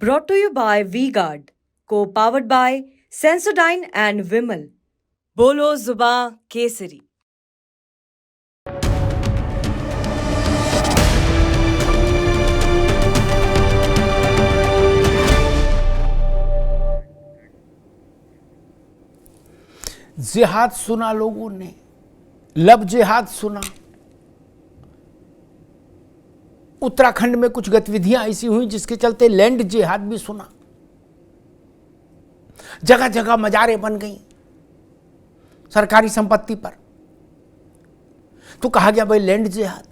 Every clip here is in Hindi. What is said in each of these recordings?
Brought to you by V-Guard, co-powered by Sensodyne and Vimal. Bolo Zuba Kesari. जिहाद सुना लोगों ने, लब जिहाद सुना। उत्तराखंड में कुछ गतिविधियां ऐसी हुई जिसके चलते लैंड जिहाद भी सुना। जगह जगह मजारें बन गई सरकारी संपत्ति पर, तो कहा गया भाई लैंड जिहाद।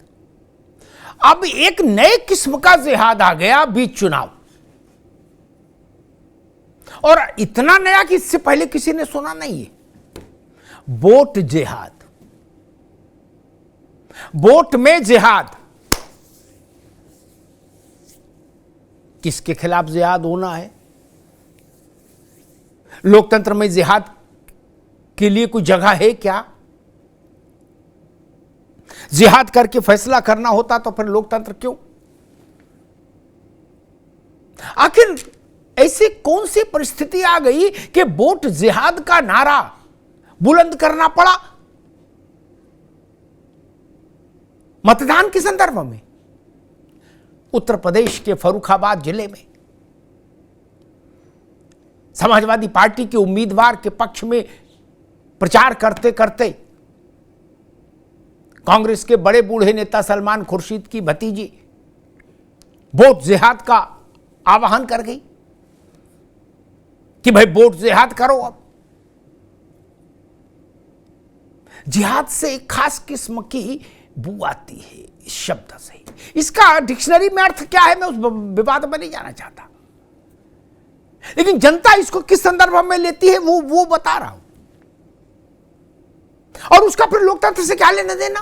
अब एक नए किस्म का जिहाद आ गया बीच चुनाव, और इतना नया कि इससे पहले किसी ने सुना नहीं है। वोट जिहाद, वोट में जिहाद। किसके खिलाफ जिहाद होना है? लोकतंत्र में जिहाद के लिए कोई जगह है क्या? जिहाद करके फैसला करना होता तो फिर लोकतंत्र क्यों? आखिर ऐसी कौन सी परिस्थिति आ गई कि वोट जिहाद का नारा बुलंद करना पड़ा मतदान के संदर्भ में? उत्तर प्रदेश के फर्रुखाबाद जिले में समाजवादी पार्टी के उम्मीदवार के पक्ष में प्रचार करते करते कांग्रेस के बड़े बूढ़े नेता सलमान खुर्शीद की भतीजी वोट जिहाद का आह्वान कर गई कि भाई वोट जिहाद करो। अब जिहाद से एक खास किस्म की बू आती है इस शब्द से। इसका डिक्शनरी में अर्थ क्या है मैं उस विवाद में नहीं जाना चाहता, लेकिन जनता इसको किस संदर्भ में लेती है वो बता रहा हूं। और उसका फिर लोकतंत्र से क्या लेना देना?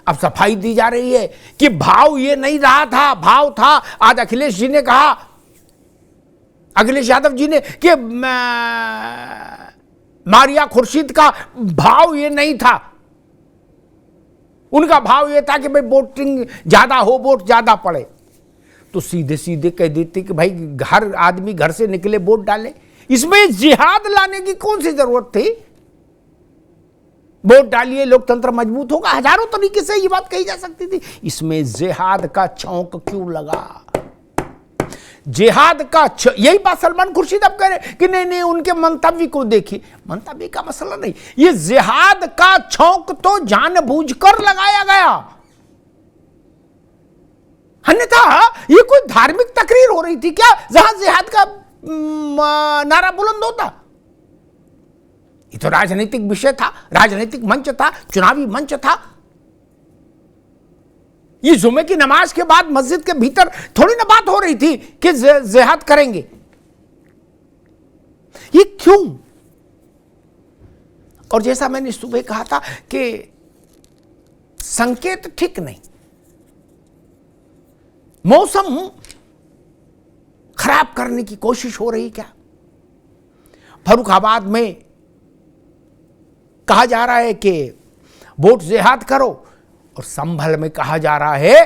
अब सफाई दी जा रही है कि भाव ये नहीं रहा था, भाव था। आज अखिलेश जी ने कहा, अखिलेश यादव जी ने कि मारिया खुर्शीद का भाव ये नहीं था। उनका भाव ये था कि भाई वोटिंग ज्यादा हो, वोट ज्यादा पड़े। तो सीधे सीधे कह देते कि भाई हर आदमी घर से निकले वोट डाले। इसमें जिहाद लाने की कौन सी जरूरत थी? वोट डालिए, लोकतंत्र मजबूत होगा। हजारों तरीके से ये बात कही जा सकती थी। इसमें जिहाद का छौंक क्यों लगा? जिहाद का यही बात सलमान खुर्शीद अब कह रहे कि नहीं नहीं उनके मंतव्य को देखिए। मंतव्य का मसला नहीं, ये जिहाद का छौंक तो जानबूझकर लगाया गया। अन्यथा ये कोई धार्मिक तकरीर हो रही थी क्या जहां जिहाद का नारा बुलंद होता? ये तो राजनीतिक विषय था, राजनीतिक मंच था, चुनावी मंच था। ये जुमे की नमाज के बाद मस्जिद के भीतर थोड़ी ना बात हो रही थी कि जिहाद करेंगे। ये क्यों? और जैसा मैंने सुबह कहा था कि संकेत ठीक नहीं, मौसम खराब करने की कोशिश हो रही क्या? फर्रुखाबाद में कहा जा रहा है कि वोट जिहाद करो, और संभल में कहा जा रहा है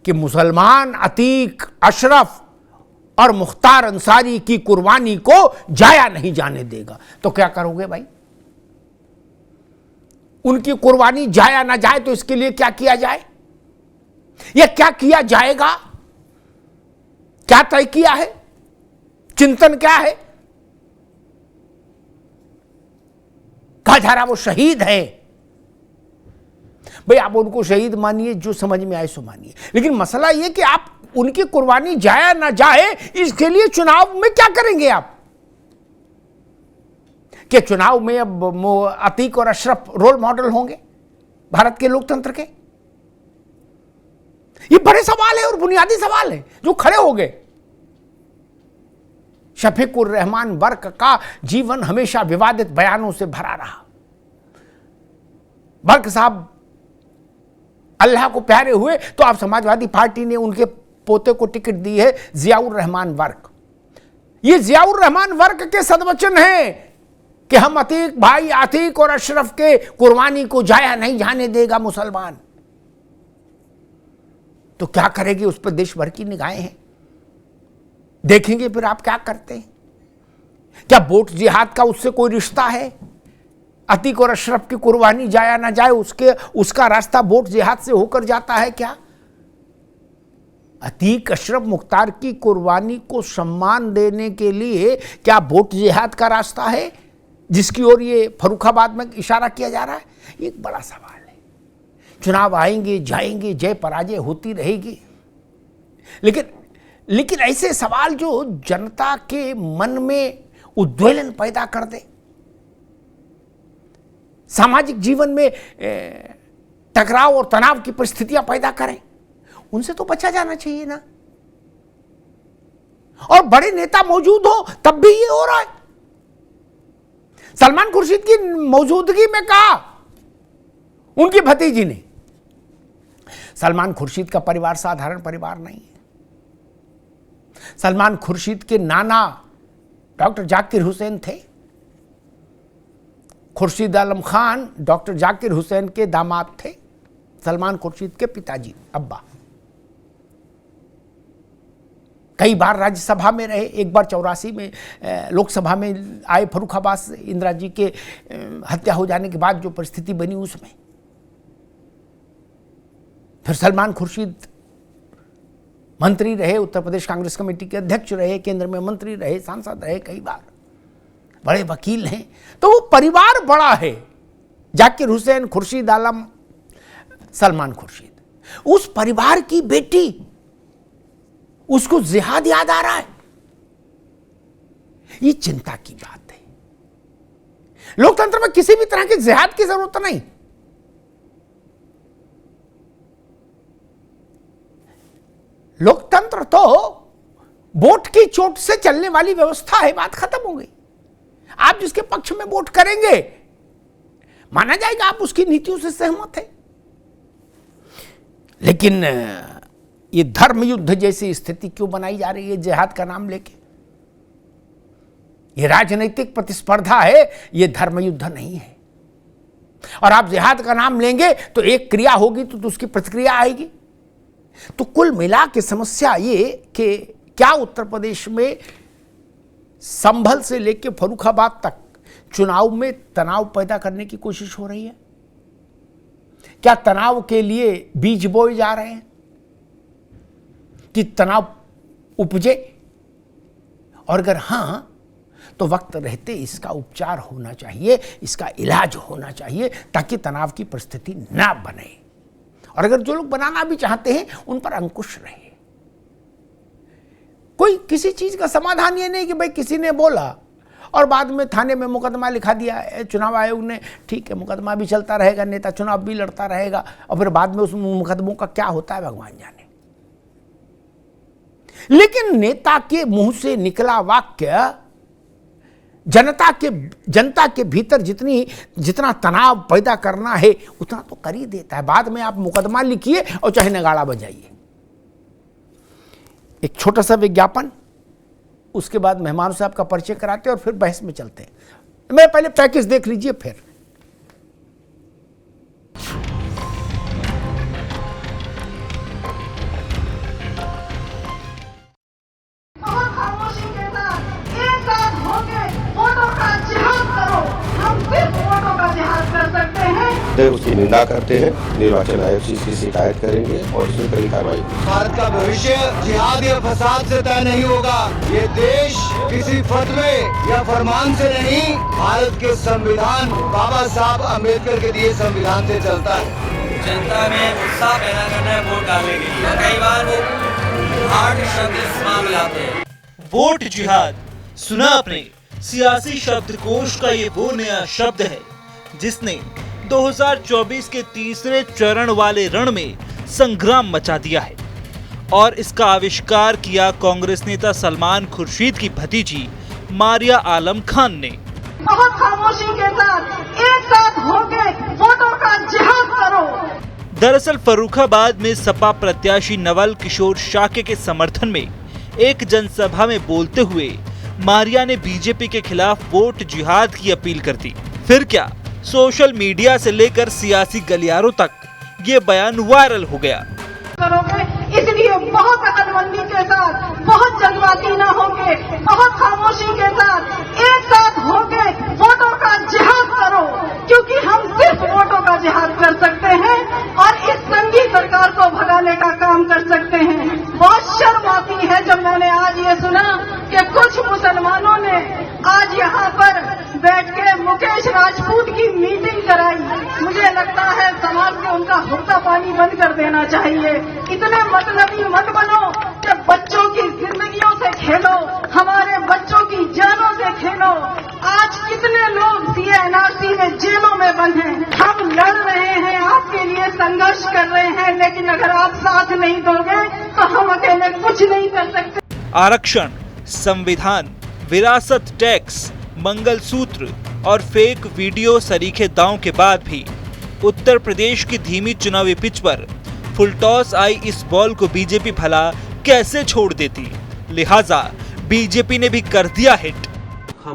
कि मुसलमान अतीक, अशरफ और मुख्तार अंसारी की कुर्बानी को जाया नहीं जाने देगा। तो क्या करोगे भाई? उनकी कुर्बानी जाया ना जाए तो इसके लिए क्या किया जाए या क्या किया जाएगा? क्या तय किया है? चिंतन क्या है? कहा जा रहा वो शहीद है। भाई आप उनको शहीद मानिए, जो समझ में आए सो मानिए, लेकिन मसला यह कि आप उनकी कुर्बानी जाए ना जाए इसके लिए चुनाव में क्या करेंगे आप? क्या चुनाव में अब अतीक और अशरफ रोल मॉडल होंगे भारत के लोकतंत्र के? ये बड़े सवाल है और बुनियादी सवाल है जो खड़े हो गए। शफीकुर रहमान वर्क का जीवन हमेशा विवादित बयानों से भरा रहा। वर्क साहब अल्लाह को प्यारे हुए तो आप समाजवादी पार्टी ने उनके पोते को टिकट दी है, जियाउर रहमान वर्क। ये जियाउर रहमान वर्क के सदवचन हैं कि हम अतीक भाई अतीक और अशरफ के कुर्बानी को जाया नहीं जाने देगा मुसलमान। तो क्या करेगी, उस पर देश भर की निगाहें हैं। देखेंगे फिर आप क्या करते हैं। क्या वोट जिहाद का उससे कोई रिश्ता है? अतीक और अशरफ की कुर्बानी जाया ना जाए, उसका रास्ता वोट जिहाद से होकर जाता है क्या? अतीक, अशरफ, मुख्तार की कुर्बानी को सम्मान देने के लिए क्या वोट जिहाद का रास्ता है, जिसकी ओर ये फर्रुखाबाद में इशारा किया जा रहा है? एक बड़ा सवाल है। चुनाव आएंगे जाएंगे, जय पराजय होती रहेगी, लेकिन ऐसे सवाल जो जनता के मन में उद्वेलन पैदा कर दे, सामाजिक जीवन में टकराव और तनाव की परिस्थितियां पैदा करें, उनसे तो बचा जाना चाहिए ना। और बड़े नेता मौजूद हो तब भी ये हो रहा है। सलमान खुर्शीद की मौजूदगी में कहा उनकी भतीजी ने, सलमान खुर्शीद का परिवार साधारण परिवार नहीं है। सलमान खुर्शीद के नाना डॉक्टर जाकिर हुसैन थे। खुर्शीद आलम खान डॉक्टर जाकिर हुसैन के दामाद थे। सलमान खुर्शीद के पिताजी अब्बा कई बार राज्यसभा में रहे। एक बार 84 में लोकसभा में आए फर्रुखाबाद से, इंदिरा जी के हत्या हो जाने के बाद जो परिस्थिति बनी उसमें। फिर सलमान खुर्शीद मंत्री रहे, उत्तर प्रदेश कांग्रेस कमेटी के अध्यक्ष रहे, केंद्र में मंत्री रहे, सांसद रहे कई बार, बड़े वकील हैं। तो वो परिवार बड़ा है। जाकिर हुसैन, खुर्शीद आलम, सलमान खुर्शीद, उस परिवार की बेटी, उसको जिहाद याद आ रहा है। ये चिंता की बात है। लोकतंत्र में किसी भी तरह के जिहाद की जरूरत नहीं। लोकतंत्र तो वोट की चोट से चलने वाली व्यवस्था है, बात खत्म हो गई। आप जिसके पक्ष में वोट करेंगे माना जाएगा आप उसकी नीतियों से सहमत हैं। लेकिन ये धर्म युद्ध जैसी स्थिति क्यों बनाई जा रही है जिहाद का नाम लेके? ये राजनीतिक प्रतिस्पर्धा है, ये धर्म युद्ध नहीं है। और आप जिहाद का नाम लेंगे तो एक क्रिया होगी तो उसकी प्रतिक्रिया आएगी। तो कुल मिला के समस्या ये कि क्या उत्तर प्रदेश में संभल से लेकर फर्रुखाबाद तक चुनाव में तनाव पैदा करने की कोशिश हो रही है? क्या तनाव के लिए बीज बोए जा रहे हैं कि तनाव उपजे? और अगर हां तो वक्त रहते इसका उपचार होना चाहिए, इसका इलाज होना चाहिए ताकि तनाव की परिस्थिति ना बने। और अगर जो लोग बनाना भी चाहते हैं उन पर अंकुश रहे। कोई किसी चीज का समाधान ये नहीं कि भाई किसी ने बोला और बाद में थाने में मुकदमा लिखा दिया चुनाव आयोग ने, ठीक है मुकदमा भी चलता रहेगा, नेता चुनाव भी लड़ता रहेगा, और फिर बाद में उस मुकदमों का क्या होता है भगवान जाने। लेकिन नेता के मुंह से निकला वाक्य जनता के भीतर जितना तनाव पैदा करना है उतना तो कर ही देता है। बाद में आप मुकदमा लिखिए और चाहे नगाड़ा बजाइए। एक छोटा सा विज्ञापन, उसके बाद मेहमानों से आपका परिचय कराते हैं और फिर बहस में चलते हैं। मैं पहले पैकेज देख लीजिए फिर। उसकी निंदा करते हैं, निर्वाचन आयोग से इसकी शिकायत करेंगे और इसमें कड़ी कार्रवाई। भारत का भविष्य जिहाद या फसाद से तय नहीं होगा। ये देश किसी फतवे या फरमान से नहीं, भारत के संविधान, बाबा साहब अम्बेडकर के दिए संविधान से चलता है। जनता में उत्साह पैदा करना है वोट डालने के लिए। कई बार वो हार्ड शब्द इस्तेमाल में लाते हैं। वोट जिहाद सुना आपने? सियासी शब्दकोश का ये वो नया शब्द है जिसने 2024 के तीसरे चरण वाले रण में संग्राम मचा दिया है। और इसका आविष्कार किया कांग्रेस नेता सलमान खुर्शीद की भतीजी मारिया आलम खान ने। बहुत खामोशी के साथ एक साथ होकर वोटों का जिहाद करो। दरअसल फर्रुखाबाद में सपा प्रत्याशी नवल किशोर शाक्य के समर्थन में एक जनसभा में बोलते हुए मारिया ने बीजेपी के खिलाफ वोट जिहाद की अपील कर दी। फिर क्या, सोशल मीडिया से लेकर सियासी गलियारों तक ये बयान वायरल हो गया। करोगे बाती न होके बहुत खामोशी के साथ एक साथ होके वोटों का जिहाद करो, क्योंकि हम सिर्फ वोटों का जिहाद कर सकते हैं और इस संघी सरकार को भगाने का काम कर सकते हैं। बहुत शर्म आती है जब मैंने आज ये सुना कि कुछ मुसलमानों ने आज यहाँ पर बैठ के मुकेश राजपूत की मीटिंग कराई। मुझे लगता है समाज में उनका हुक्का पानी बंद कर देना चाहिए। इतने मतलबी मत बनो कि बच्चों की जिंदगियों से खेलो, हमारे बच्चों की जानों से खेलो। आज कितने लोग CA/NRC में जेलों में बंद हैं। हम लड़ रहे हैं, आपके लिए संघर्ष कर रहे हैं, लेकिन अगर आप साथ नहीं दोगे तो हम अकेले कुछ नहीं कर सकते। आरक्षण, संविधान, विरासत टैक्स, मंगलसूत्र और फेक वीडियो सरीखे दांव के बाद भी उत्तर प्रदेश की धीमी चुनावी पिच पर फुलटॉस आई इस बॉल को बीजेपी भला कैसे छोड़ देती। लिहाजा बीजेपी ने भी कर दिया हिट।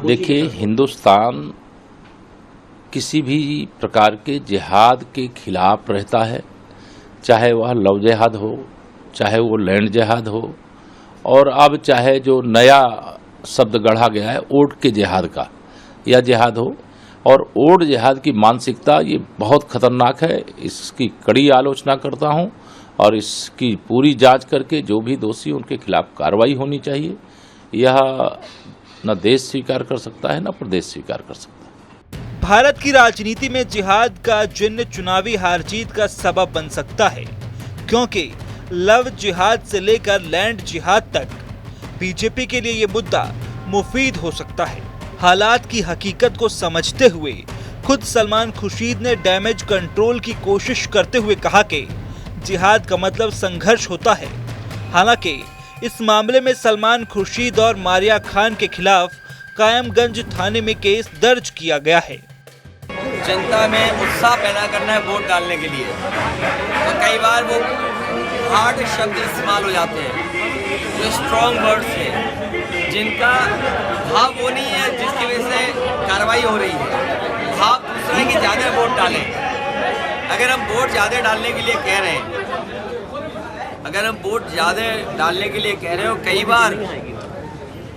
देखिए, हिंदुस्तान किसी भी प्रकार के जिहाद के खिलाफ रहता है, चाहे वह लव जिहाद हो, चाहे वो लैंड जिहाद हो, और अब चाहे जो नया शब्द गढ़ा गया है ओट के जिहाद का, यह जिहाद हो। और ओट जिहाद की मानसिकता ये बहुत खतरनाक है, इसकी कड़ी आलोचना करता हूँ और इसकी पूरी जांच करके जो भी दोषी उनके खिलाफ कार्रवाई होनी चाहिए। यह न देश स्वीकार कर सकता है न प्रदेश स्वीकार कर सकता है। भारत की राजनीति में जिहाद का जिन्न चुनावी हार जीत का सबब बन सकता है, क्योंकि लव जिहाद से लेकर लैंड जिहाद तक बीजेपी के लिए ये मुद्दा मुफीद हो सकता है। हालात की हकीकत को समझते हुए खुद सलमान खुर्शीद ने डैमेज कंट्रोल की कोशिश करते हुए कहा कि जिहाद का मतलब संघर्ष होता है। हालांकि इस मामले में सलमान खुर्शीद और मारिया खान के खिलाफ कायमगंज थाने में केस दर्ज किया गया है। जनता में उत्साह पैदा करना है वोट डालने के लिए, तो कई बार वो हार्ड शब्द इस्तेमाल हो जाते हैं, जो स्ट्रॉन्ग वर्ड्स हैं, जिनका भाव वो नहीं है जिसकी वजह से कार्रवाई हो रही है। भाव दूसरा है कि ज़्यादा वोट डालें। अगर हम वोट ज़्यादा डालने के लिए कह रहे हैं, हो कई बार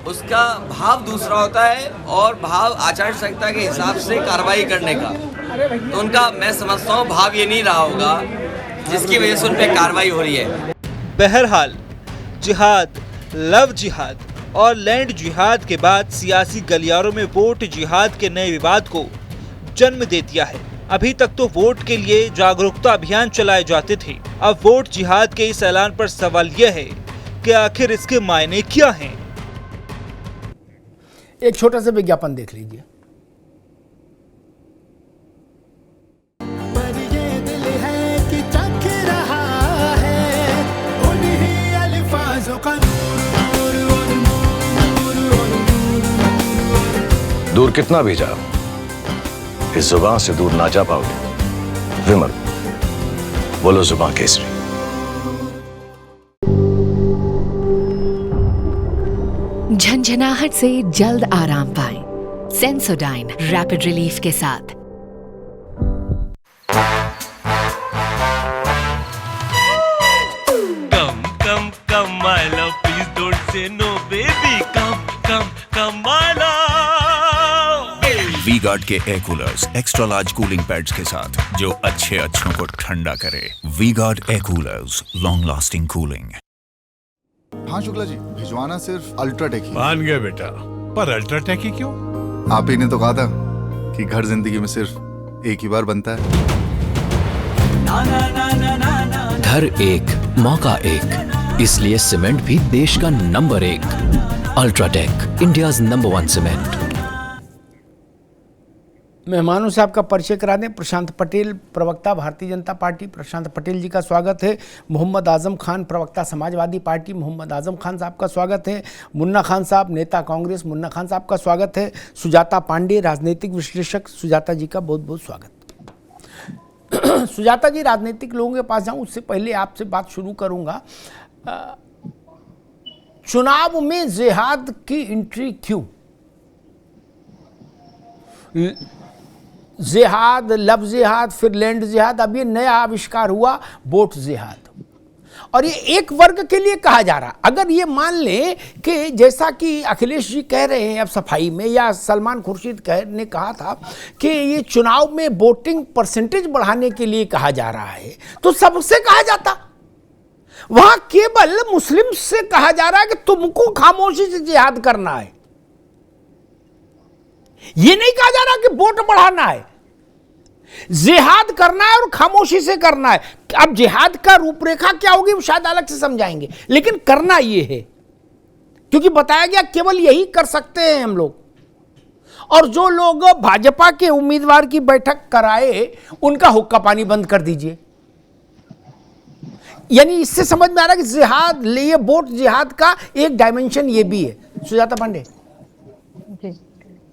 उसका भाव दूसरा होता है और भाव आचार संहिता के हिसाब से कार्रवाई करने का, तो उनका मैं समझता हूँ भाव ये नहीं रहा होगा जिसकी वजह से उन पर कार्रवाई हो रही है। बहरहाल जिहाद, लव जिहाद और लैंड जिहाद के बाद सियासी गलियारों में वोट जिहाद के नए विवाद को जन्म दे दिया है। अभी तक तो वोट के लिए जागरूकता अभियान चलाए जाते थे, अब वोट जिहाद के इस ऐलान पर सवाल यह है कि आखिर इसके मायने क्या हैं। एक छोटा सा विज्ञापन देख लीजिए। दूर कितना भी जाओ, इस जुबान से दूर ना जा पाओगे। विमल, बोलो जुबान केसरी। झंझनाहट से जल्द आराम पाएं, सेंसोडाइन रैपिड रिलीफ के साथ। Come, my love, please don't say no, baby. Come, my love. V-Guard के air coolers extra large cooling pads के साथ जो अच्छों को ठंडा करे। V-Guard air coolers, long lasting cooling. हाँ शुक्ला जी, भिजवाना सिर्फ अल्ट्राटेक ही। मान गया बेटा, पर अल्ट्राटेक ही क्यों? आप ही ने तो कहा था कि घर जिंदगी में सिर्फ एक ही बार बनता है। घर एक, मौका एक, इसलिए सीमेंट भी देश का number 1। UltraTech, India's number 1 cement. मेहमानों से आपका परिचय करा दें। प्रशांत पटेल, प्रवक्ता भारतीय जनता पार्टी, प्रशांत पटेल जी का स्वागत है। मोहम्मद आजम खान, प्रवक्ता समाजवादी पार्टी, मोहम्मद आजम खान साहब का स्वागत है। मुन्ना खान साहब, नेता कांग्रेस, मुन्ना खान साहब का स्वागत है। सुजाता पांडे, राजनीतिक विश्लेषक, सुजाता जी का बहुत बहुत स्वागत। सुजाता जी, राजनीतिक लोगों के पास जाऊं उससे पहले आपसे बात शुरू करूंगा। चुनाव में जिहाद की एंट्री क्यों? जिहाद, लव जिहाद, फिर लैंड जिहाद, अब ये नया आविष्कार हुआ वोट जिहाद। और ये एक वर्ग के लिए कहा जा रहा। अगर ये मान लें कि जैसा कि अखिलेश जी कह रहे हैं अब सफाई में, या सलमान खुर्शीद ने कहा था कि ये चुनाव में वोटिंग परसेंटेज बढ़ाने के लिए कहा जा रहा है, तो सबसे कहा जाता। वहां केवल मुस्लिम से कहा जा रहा है कि तुमको खामोशी से जिहाद करना है, ये नहीं कहा जा रहा कि वोट बढ़ाना है। जिहाद करना है और खामोशी से करना है। अब जिहाद का रूपरेखा क्या होगी वो शायद अलग से समझाएंगे, लेकिन करना ये है, क्योंकि बताया गया केवल यही कर सकते हैं हम लोग। और जो लोग भाजपा के उम्मीदवार की बैठक कराए उनका हुक्का पानी बंद कर दीजिए। यानी इससे समझ में आ रहा है कि जिहाद, ये वोट जिहाद का एक डायमेंशन ये भी है। सुजाता पांडे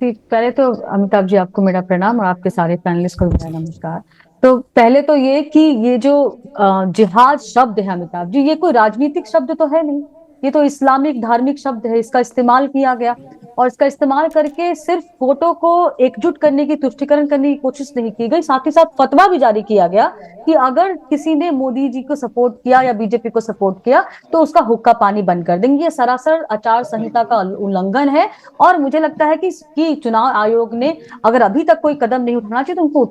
जी, पहले तो अमिताभ जी आपको मेरा प्रणाम और आपके सारे पैनलिस्ट को मेरा नमस्कार। तो पहले तो ये कि ये जो जिहाद शब्द है अमिताभ जी, ये कोई राजनीतिक शब्द तो है नहीं, ये तो इस्लामिक धार्मिक शब्द है। इसका इस्तेमाल किया गया और इसका इस्तेमाल करके सिर्फ वोटों को एकजुट करने की, तुष्टीकरण करने की कोशिश नहीं की गई, साथ ही साथ फतवा भी जारी किया गया कि अगर किसी ने मोदी जी को सपोर्ट किया या बीजेपी को सपोर्ट किया तो उसका हुक्का पानी बंद कर देंगे। ये सरासर आचार संहिता का उल्लंघन है और मुझे लगता है कि चुनाव आयोग ने अगर अभी तक कोई कदम नहीं उठाना चाहिए तो उनको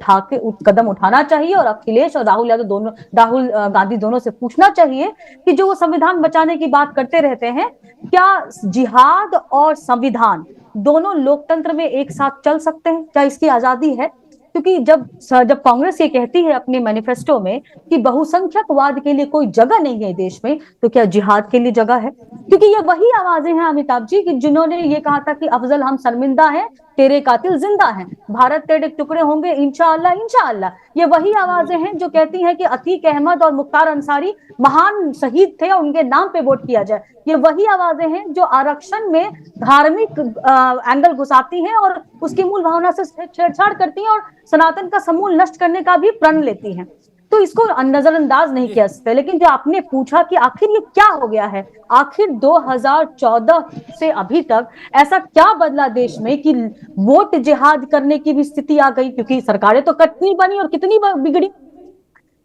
कदम उठाना चाहिए। और अखिलेश और राहुल गांधी दोनों से पूछना चाहिए कि जो वो संविधान बचाने की बात करते रहते हैं, क्या जिहाद और संविधान दोनों लोकतंत्र में एक साथ चल सकते हैं? क्या इसकी आजादी है? क्योंकि जब कांग्रेस ये कहती है अपने मैनिफेस्टो में कि बहुसंख्यकवाद के लिए कोई जगह नहीं है देश में, तो क्या जिहाद के लिए जगह है? क्योंकि ये वही आवाजें हैं अमिताभ जी कि जिन्होंने ये कहा था कि अफजल हम शर्मिंदा हैं, तेरे कातिल जिंदा हैं, भारत तेरे टुकड़े होंगे इंशाअल्लाह इंशाअल्लाह। ये वही आवाजें हैं जो कहती हैं कि अतीक अहमद और मुख्तार अंसारी महान शहीद थे और उनके नाम पे वोट किया जाए। ये वही आवाजें हैं जो आरक्षण में धार्मिक एंगल घुसाती हैं और उसकी मूल भावना से छेड़छाड़ करती हैं और सनातन का समूल नष्ट करने का भी प्रण लेती हैं। तो इसको नजरअंदाज नहीं किया सकता। लेकिन जो आपने पूछा कि आखिर ये क्या हो गया है, आखिर 2014 से अभी तक ऐसा क्या बदला देश में कि वोट जिहाद करने की भी स्थिति आ गई? क्योंकि सरकारें तो कितनी बनी और कितनी बिगड़ी।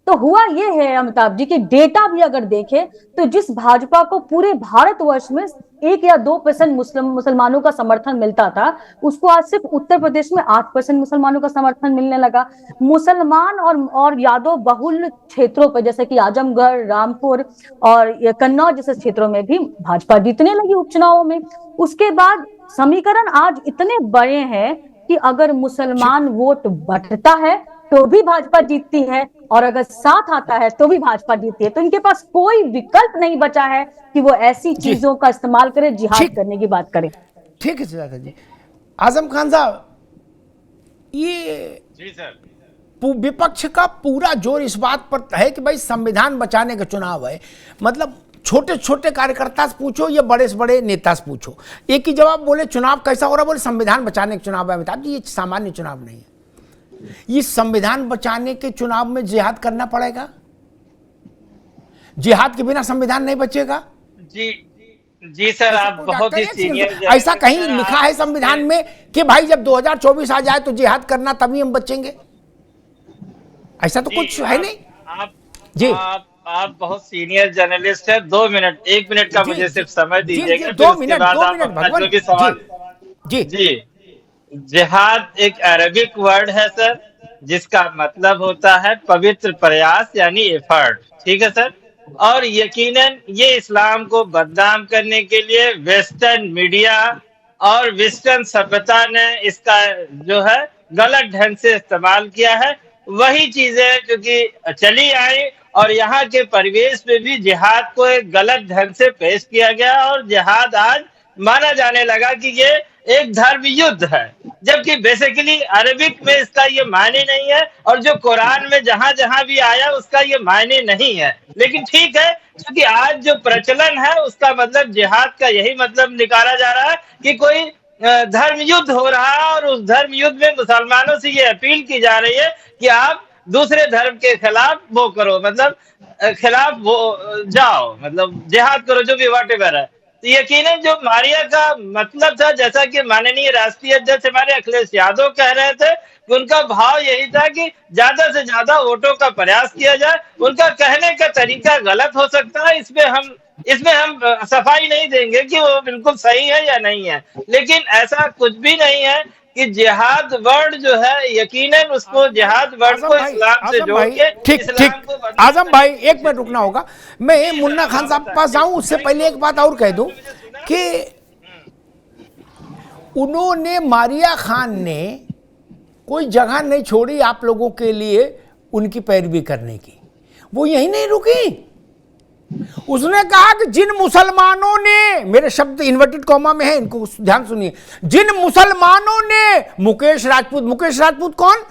तो हुआ ये है अमिताभ जी कि डेटा भी अगर देखें तो जिस भाजपा को पूरे भारतवर्ष में 1 या 2% मुसलमानों का समर्थन मिलता था, उसको आज सिर्फ उत्तर प्रदेश में 8% मुसलमानों का समर्थन मिलने लगा। मुसलमान और यादव बहुल क्षेत्रों पर जैसे कि आजमगढ़, रामपुर और कन्नौज जैसे क्षेत्रों में भी भाजपा जीतने लगी उपचुनावों में। उसके बाद समीकरण आज इतने बड़े हैं कि अगर मुसलमान वोट बढ़ता है तो भी भाजपा जीतती है और अगर साथ आता है तो भी भाजपा जीतती है। तो इनके पास कोई विकल्प नहीं बचा है कि वो ऐसी चीजों का इस्तेमाल करे, जिहाद करने की बात करें। ठीक है सुजाता जी। आजम खान साहब, ये जी सर, विपक्ष का पूरा जोर इस बात पर है कि भाई संविधान बचाने का चुनाव है। मतलब छोटे छोटे कार्यकर्ता से पूछो या बड़े से बड़े नेता से पूछो, एक ही जवाब बोले चुनाव कैसा हो रहा, बोले संविधान बचाने का चुनाव है। अमिताभ जी, ये सामान्य चुनाव नहीं है, ये संविधान बचाने के चुनाव में जिहाद करना पड़ेगा। जिहाद के बिना संविधान नहीं बचेगा। जी सर, आप बहुत ही सीनियर। ऐसा कहीं लिखा है संविधान में कि भाई जब 2024 आ जाए तो जिहाद करना तभी हम बचेंगे? ऐसा तो कुछ है नहीं। आप बहुत सीनियर जर्नलिस्ट है। 2 मिनट, 1 मिनट का मुझे सिर्फ समय दीजिएगा। 2 मिनट भगवान जी। जिहाद एक अरबिक वर्ड है सर, जिसका मतलब होता है पवित्र प्रयास यानी एफर्ट। ठीक है सर। और यकीनन ये इस्लाम को बदनाम करने के लिए वेस्टर्न मीडिया और वेस्टर्न सभ्यता ने इसका जो है गलत ढंग से इस्तेमाल किया है। वही चीजें जो कि चली आई और यहाँ के परिवेश में भी जिहाद को एक गलत ढंग से पेश किया गया और जिहाद आज माना जाने लगा कि ये एक धर्म युद्ध है, जबकि बेसिकली अरबिक में इसका ये मायने नहीं है और जो कुरान में जहां जहां भी आया उसका ये मायने नहीं है। लेकिन ठीक है, क्योंकि आज जो प्रचलन है उसका मतलब जिहाद का यही मतलब निकाला जा रहा है कि कोई धर्म युद्ध हो रहा है और उस धर्म युद्ध में मुसलमानों से ये अपील की जा रही है कि आप दूसरे धर्म के खिलाफ वो करो, मतलब खिलाफ वो जाओ, मतलब जिहाद करो, जो भी व्हाटएवर है। तो यकीनन जो मारिया का मतलब था, जैसा कि माननीय राष्ट्रीय अध्यक्ष हमारे अखिलेश यादव कह रहे थे, उनका भाव यही था कि ज्यादा से ज्यादा वोटों का प्रयास किया जाए। उनका कहने का तरीका गलत हो सकता है, इसमें हम सफाई नहीं देंगे कि वो बिल्कुल सही है या नहीं है, लेकिन ऐसा कुछ भी नहीं है कि जिहाद वर्ड जो है, यकीनन उसको जिहाद वर्ड को इस्लाम से जोड़ के ठीक आजम भाई, एक मिनट रुकना होगा। मैं मुन्ना खान साहब के पास जाऊं उससे पहले एक बात और कह दूं कि उन्होंने, मारिया खान ने कोई जगह नहीं छोड़ी आप लोगों के लिए उनकी पैरवी करने की। वो यही नहीं रुकी, उसने कहा कि जिन मुसलमानों ने, मेरे शब्द इन्वर्टेड कॉमा में है, इनको ध्यान सुनिए, जिन मुसलमानों ने मुकेश राजपूत कौन?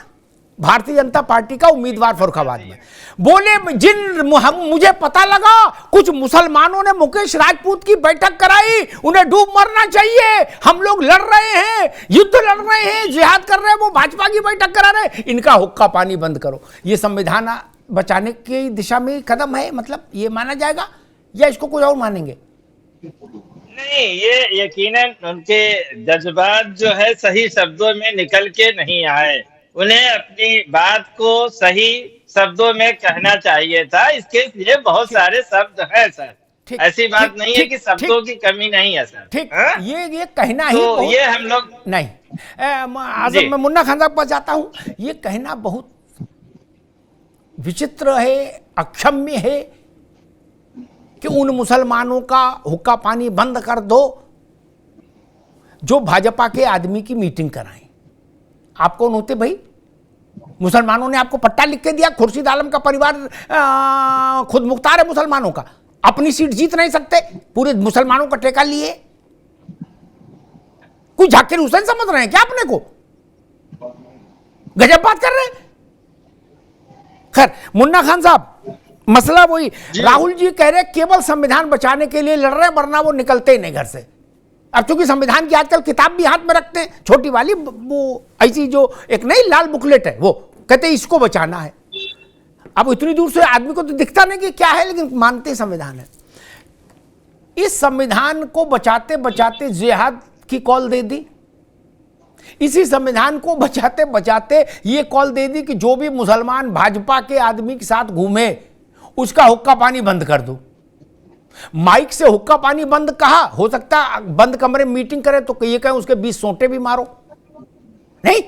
भारतीय जनता पार्टी का उम्मीदवार फर्रुखाबाद में, बोले मुझे पता लगा कुछ मुसलमानों ने मुकेश राजपूत की बैठक कराई, उन्हें डूब मरना चाहिए, हम लोग लड़ रहे हैं, युद्ध लड़ रहे हैं, जिहाद कर रहे हैं, वो भाजपा की बैठक करा रहे, इनका हुक्का पानी बंद करो। ये संविधान बचाने की दिशा में कदम है, मतलब ये माना जाएगा या इसको कोई और मानेंगे? नहीं, ये यकीनन उनके जज्बात जो है सही शब्दों में निकल के नहीं आए। उन्हें अपनी बात को सही शब्दों में कहना चाहिए था। इसके लिए बहुत सारे शब्द हैं सर, ऐसी बात नहीं है कि शब्दों की कमी नहीं है सर। ठीक, ये कहना ही तो ये हम लोग नहीं। आजम, मैं मुन्ना खान साहब के पास जाता हूं। ये कहना बहुत विचित्र है, अक्षम्य है कि उन मुसलमानों का हुक्का पानी बंद कर दो जो भाजपा के आदमी की मीटिंग कराएं। आप कौन होते भाई? मुसलमानों ने आपको पट्टा लिख के दिया, खुर्शीद आलम का परिवार खुद मुख्तार है मुसलमानों का, अपनी सीट जीत नहीं सकते, पूरे मुसलमानों का टेका लिए। कोई जाकिर हुसैन समझ रहे हैं क्या अपने को? गजब बात कर रहे हैं। खैर, मुन्ना खान साहब, मसला वही, राहुल जी कह रहे केवल संविधान बचाने के लिए लड़ रहे, वरना वो निकलते ही नहीं घर से। अब चूंकि संविधान की आजकल किताब भी हाथ में रखते हैं, छोटी वाली, वो ऐसी जो एक नई लाल बुकलेट है, वो कहते हैं इसको बचाना है। अब इतनी दूर से आदमी को तो दिखता नहीं कि क्या है, लेकिन मानते संविधान है। इस संविधान को बचाते बचाते जिहाद की कॉल दे दी। इसी संविधान को बचाते बचाते ये कॉल दे दी कि जो भी मुसलमान भाजपा के आदमी के साथ घूमे उसका हुक्का पानी बंद कर दो। माइक से हुक्का पानी बंद कहा, हो सकता बंद कमरे में मीटिंग करे तो ये कहें उसके 20 सोंटे भी मारो। नहीं,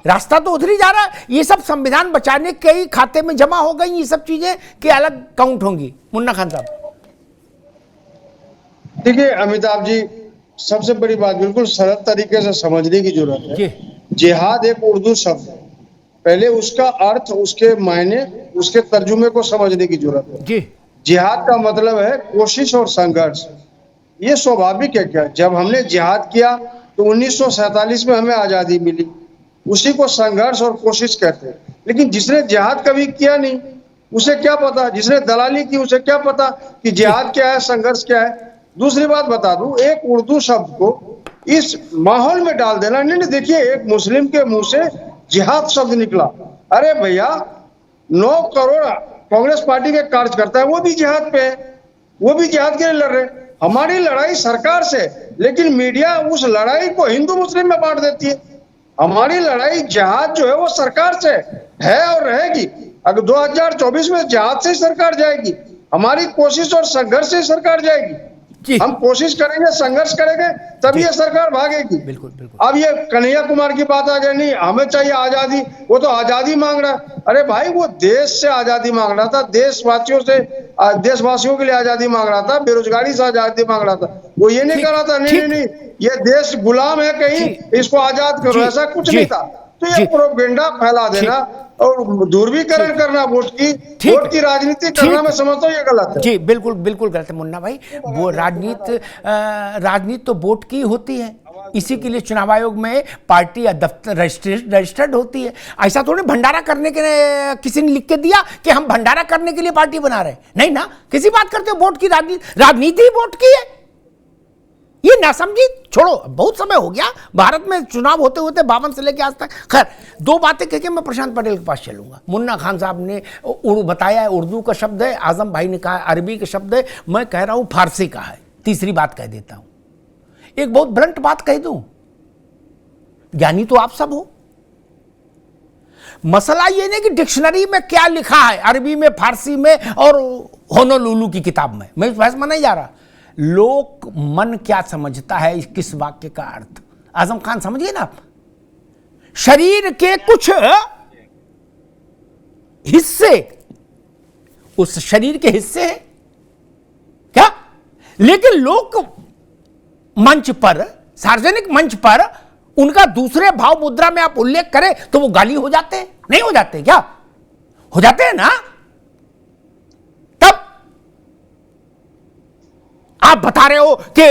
रास्ता तो उधर ही जा रहा है। ये सब संविधान बचाने के ही खाते में जमा हो गई, ये सब चीजें कि अलग काउंट होंगी। मुन्ना खान साहब, देखिए अमिताभ जी, सबसे बड़ी बात बिल्कुल सरल तरीके से समझने की जरूरत है। जिहाद एक उर्दू शब्द है, पहले उसका अर्थ, उसके मायने, उसके तर्जुमे को समझने की जरूरत है। जिहाद का मतलब है कोशिश और संघर्ष। ये स्वाभाविक है क्या? जब हमने जिहाद किया तो 1947 में हमें आजादी मिली, उसी को संघर्ष और कोशिश कहते हैं। लेकिन जिसने जिहाद कभी किया नहीं, उसे क्या पता? जिसने दलाली की उसे क्या पता कि जिहाद क्या है, संघर्ष क्या है? दूसरी बात बता दूं, एक उर्दू शब्द को इस माहौल में डाल देना। नहीं, देखिए, एक मुस्लिम के मुंह से जिहाद शब्द निकला। अरे भैया, 9 करोड़ कांग्रेस पार्टी के कार्यकर्ता है, वो भी जिहाद पे है, वो भी जिहाद के लिए लड़ रहे। हमारी लड़ाई सरकार से, लेकिन मीडिया उस लड़ाई को हिंदू मुस्लिम में बांट देती है। हमारी लड़ाई जिहाद जो है वो सरकार से है और रहेगी। अगर 2024 में जिहाद से सरकार जाएगी, हमारी कोशिश और संघर्ष से सरकार जाएगी। हम कोशिश करेंगे, संघर्ष करेंगे, तभी ये सरकार भागेगी। बिल्कुल, बिल्कुल। अब ये कन्हैया कुमार की बात आ गई, नहीं हमें चाहिए आजादी, वो तो आजादी मांग रहा है। अरे भाई, वो देश से आजादी मांग रहा था, देशवासियों से, देशवासियों के लिए आजादी मांग रहा था, बेरोजगारी से आजादी मांग रहा था। वो ये नहीं कह रहा था नहीं, ये देश गुलाम है कहीं, इसको आजाद करो, ऐसा कुछ नहीं था। तो ये प्रोपेगेंडा फैला देना और दूरबीकरण करना, वोट की राजनीति करना, मैं समझता हूँ ये गलत है। जी बिल्कुल, बिल्कुल गलत है मुन्ना भाई। वो राजनीति तो वोट की होती है, इसी के लिए चुनाव आयोग में पार्टी या दफ्तर रजिस्टर्ड होती है। ऐसा थोड़ी भंडारा करने के किसी ने लिख के दिया कि हम भंडारा करने के लिए पार्टी बना रहे हैं। नहीं ना, किसी बात करते हो वोट की राजनीति ही वोट की है। ये ना समझी छोड़ो, बहुत समय हो गया भारत में चुनाव होते होते 52 से लेकर आज तक। खैर, 2 बातें कह के मैं प्रशांत पटेल के पास चलूंगा। मुन्ना खान साहब ने बताया है उर्दू का शब्द है, आजम भाई ने कहा अरबी का शब्द है, मैं कह रहा हूं फारसी का है। तीसरी बात कह देता हूं, एक बहुत ब्लंट बात कह दूं, ज्ञानी तो आप सब हो। मसला ये नहीं कि डिक्शनरी में क्या लिखा है, अरबी में, फारसी में और होनोलुलु की किताब में, मैं इस बहस में नहीं जा रहा। लोक मन क्या समझता है किस वाक्य का अर्थ, आजम खान समझिए ना आप। शरीर के कुछ हिस्से उस शरीर के हिस्से हैं क्या, लेकिन लोक मंच पर, सार्वजनिक मंच पर उनका दूसरे भाव मुद्रा में आप उल्लेख करें तो वो गाली हो जाते हैं, नहीं हो जाते क्या, हो जाते हैं ना। तब आप बता रहे हो कि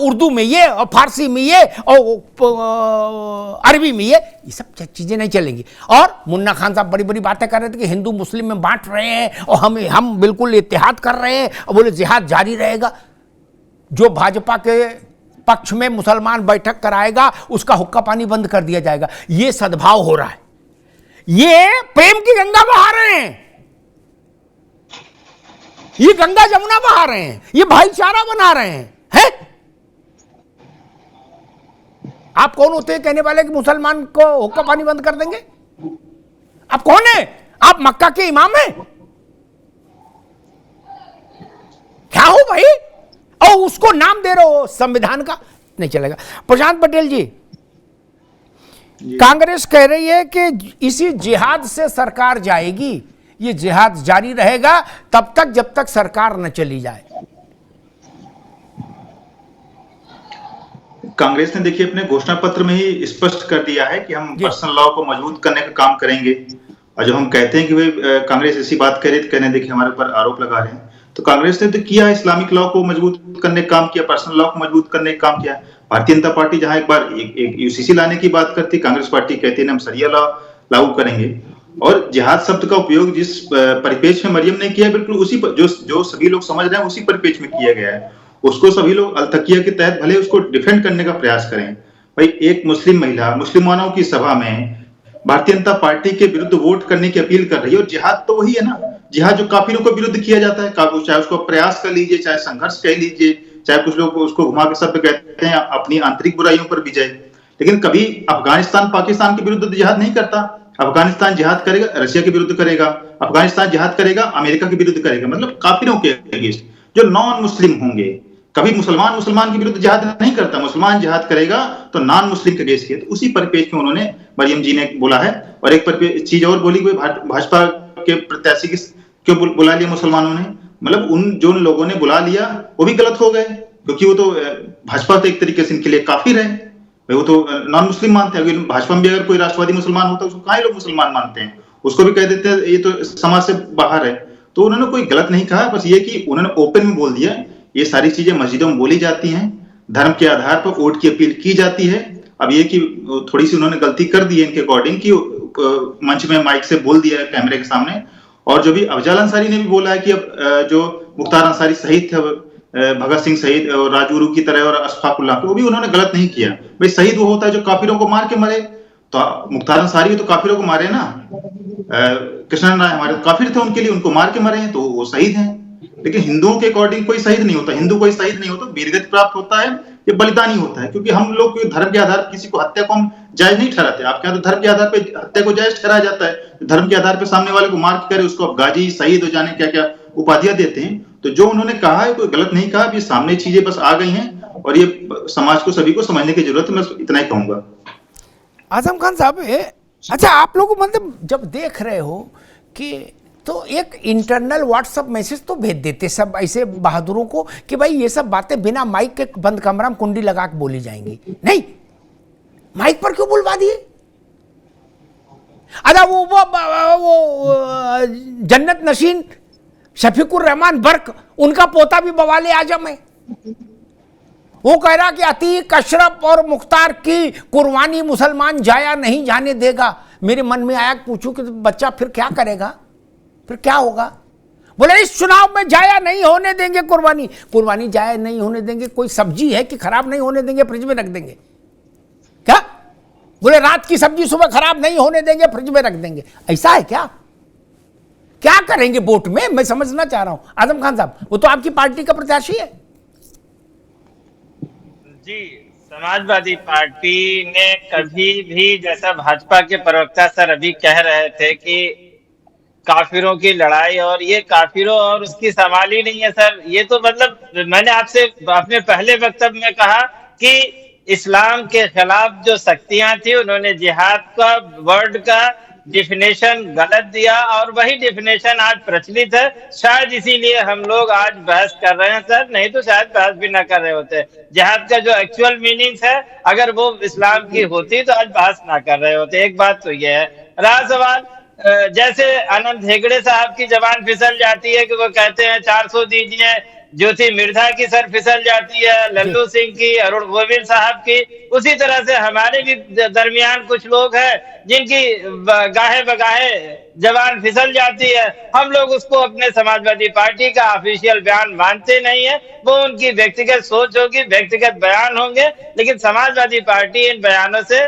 उर्दू में ये और फारसी में ये और अरबी में ये सब चीजें नहीं चलेंगी। और मुन्ना खान साहब बड़ी बड़ी बातें कर रहे थे कि हिंदू मुस्लिम में बांट रहे हैं और हम बिल्कुल इत्तेहाद कर रहे हैं, और बोले जिहाद जारी रहेगा। जो भाजपा के पक्ष में मुसलमान बैठक कराएगा उसका हुक्का पानी बंद कर दिया जाएगा। ये सद्भाव हो रहा है, ये प्रेम की गंगा बहा रहे हैं, ये गंगा जमुना बहा रहे हैं, ये भाईचारा बना रहे हैं। आप कौन होते हैं कहने वाले कि मुसलमान को हुक्का पानी बंद कर देंगे? आप कौन है? आप मक्का के इमाम हैं क्या हो भाई? और उसको नाम दे रहे हो संविधान का, नहीं चलेगा। प्रशांत पटेल जी, कांग्रेस कह रही है कि इसी जिहाद से सरकार जाएगी, ये जिहाद जारी रहेगा तब तक जब तक सरकार न चली जाए। कांग्रेस ने देखिए अपने घोषणा पत्र में ही स्पष्ट कर दिया है कि हम पर्सनल लॉ को मजबूत करने का काम करेंगे। और जो हम कहते हैं कि भाई कांग्रेस ऐसी बात करे तो कहने देखिए हमारे ऊपर आरोप लगा रहे हैं, तो कांग्रेस ने तो किया, इस्लामिक लॉ को मजबूत करने का काम किया, पर्सनल लॉ को मजबूत करने का काम किया। भारतीय जनता पार्टी जहां एक बार एक यूसीसी लाने की बात करती, कांग्रेस पार्टी कहती है हम शरिया लॉ लागू करेंगे। और जिहाद शब्द का उपयोग जिस परिपेक्ष में मरियम ने किया, बिल्कुल उसी जो सभी लोग समझ रहे हैं उसी परिपेक्ष में किया गया है। उसको सभी लोग अलतकिया के तहत भले उसको डिफेंड करने का प्रयास करें। भाई एक मुस्लिम महिला मुसलमानों की सभा में भारतीय जनता पार्टी के विरुद्ध वोट करने की अपील कर रही है, और जिहाद तो वही है ना, जिहाद जो काफिरों के विरुद्ध किया जाता है, चाहे उसको प्रयास कर लीजिए, चाहे संघर्ष कह लीजिए, चाहे कुछ लोग उसको घुमा के शब्द कहते हैं अपनी आंतरिक बुराइयों पर विजय। लेकिन कभी अफगानिस्तान पाकिस्तान के विरुद्ध जिहाद नहीं करता। अफगानिस्तान जिहाद करेगा रशिया के विरुद्ध करेगा, अफगानिस्तान जिहाद करेगा अमेरिका के विरुद्ध करेगा, मतलब काफिरों के अगेंस्ट जो नॉन मुस्लिम होंगे। कभी मुसलमान के विरुद्ध जिहाद नहीं करता, मुसलमान जिहाद करेगा तो नॉन मुस्लिम के अगेंस्ट किया। तो उसी परिपेक्ष में उन्होंने, मरियम जी ने बोला है। और एक चीज और बोली, भाजपा के प्रत्याशी क्यों बुला लिया मुसलमानों ने, मतलब जो लोगों ने बुला लिया वो भी गलत हो गए, क्योंकि वो तो भाजपा तो एक तरीके से इनके लिए काफिर है, वो तो नॉन मुस्लिम मानते हैं। भाजपा में भी अगर कोई राष्ट्रवादी मुसलमान होता है उसको कहाँ लोग मुसलमान मानते हैं, उसको भी कह देते हैं ये तो समाज से बाहर है। तो उन्होंने कोई गलत नहीं कहा, बस ये कि उन्होंने ओपन में बोल दिया ये सारी चीजें मस्जिदों में बोली जाती हैं, धर्म के आधार पर वोट की अपील की जाती है। अब ये कि थोड़ी सी उन्होंने गलती कर दी है इनके अकॉर्डिंग कि मंच में माइक से बोल दिया है कैमरे के सामने। और जो भी अफजल अंसारी ने भी बोला है कि अब जो मुख्तार अंसारी शहीद थे, भगत सिंह शहीद और राजगुरु की तरह और अशफाकुल्लाह, वो भी उन्होंने गलत नहीं किया। भाई शहीद वो होता है जो काफिरों को मार के मरे, तो मुख्तार अंसारी तो काफिरों को मारे ना, कृष्ण राय हमारे काफिर थे, उनके लिए उनको मार के मरे हैं तो वो शहीद हैं। लेकिन हिंदुओं के अकॉर्डिंग कोई शहीद नहीं होता, हिंदू कोई शहीद नहीं होता, वीरगति प्राप्त होता है, ये बलिदानी होता है। क्योंकि हम लोग धर्म के आधार पर किसी को हत्या को हम जायज नहीं ठहराते। आपके यहाँ तो धर्म के आधार पर हत्या को जायज ठहराया जाता है, धर्म के आधार पर सामने वाले को मार के करे उसको आप गाजी शहीद हो जाने क्या क्या उपाधियां देते हैं। तो जो उन्होंने कहा है कोई गलत नहीं कहा, ये सामने चीजें बस आ गई हैं और ये समाज को सभी को समझने की जरूरत है, मैं इतना ही कहूंगा। आजम खान साहब, अच्छा आप लोग मतलब जब देख रहे हो कि तो एक इंटरनल व्हाट्सएप मैसेज तो भेज देते सब ऐसे बहादुरों को कि भाई ये सब बातें बिना माइक के बंद कमरा में कुंडी लगा के बोली जाएंगी, नहीं माइक पर क्यों बुलवा दिए? अच्छा वो जन्नत नशीन शफीकुर रहमान बर्क, उनका पोता भी बवाले आजम है, वो कह रहा कि अतीक अशरफ और मुख्तार की कुर्बानी मुसलमान जाया नहीं जाने देगा। मेरे मन में आया पूछूं कि बच्चा फिर क्या करेगा, फिर क्या होगा? बोले इस चुनाव में जाया नहीं होने देंगे, कुर्बानी जाया नहीं होने देंगे। कोई सब्जी है कि खराब नहीं होने देंगे, फ्रिज में रख देंगे क्या? बोले रात की सब्जी सुबह खराब नहीं होने देंगे, फ्रिज में रख देंगे। ऐसा है क्या? क्या करेंगे वोट में, मैं समझना चाह रहा हूं। आजम खान साहब, वो तो आपकी पार्टी का प्रत्याशी है, जी, समाजवादी पार्टी ने कभी भी, जैसा भाजपा के प्रवक्ता सर अभी कह रहे थे कि काफिरों की लड़ाई, और ये काफिरों और उसकी सवाल ही नहीं है सर। ये तो मतलब मैंने आपसे अपने पहले वक्तव्य में कहा कि इस्लाम के खिलाफ जो शक्तियां थी उन्होंने जिहाद का वर्ड का डिफिनेशन गलत दिया, और वही डिफिनेशन आज प्रचलित है। शायद इसीलिए हम लोग आज बहस कर रहे हैं सर, नहीं तो शायद बहस भी ना कर रहे होते। जिहाद का जो एक्चुअल मीनिंग्स है, अगर वो इस्लाम की होती तो आज बहस ना कर रहे होते। एक बात तो ये है। रहा सवाल, जैसे आनंद हेगड़े साहब की जबान फिसल जाती है कि वो कहते हैं 400 दीजिए, ज्योति मिर्धा की सर फिसल जाती है, लल्लू सिंह की, अरुण गोविल साहब की, उसी तरह से हमारे भी दरमियान कुछ लोग हैं जिनकी गाहे बगाहे जबान फिसल जाती है। हम लोग उसको अपने समाजवादी पार्टी का ऑफिशियल बयान मानते नहीं है। वो उनकी व्यक्तिगत सोच होगी, व्यक्तिगत बयान होंगे, लेकिन समाजवादी पार्टी इन बयानों से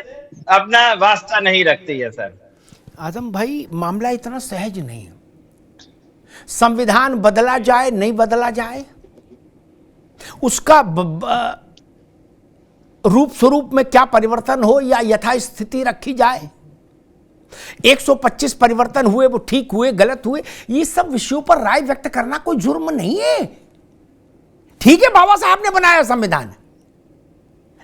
अपना वास्ता नहीं रखती है सर। आजम भाई, मामला इतना सहज नहीं है। संविधान बदला जाए नहीं बदला जाए, उसका रूप स्वरूप में क्या परिवर्तन हो या यथास्थिति रखी जाए, 125 परिवर्तन हुए, वो ठीक हुए गलत हुए, ये सब विषयों पर राय व्यक्त करना कोई जुर्म नहीं है। ठीक है, बाबा साहब ने बनाया संविधान,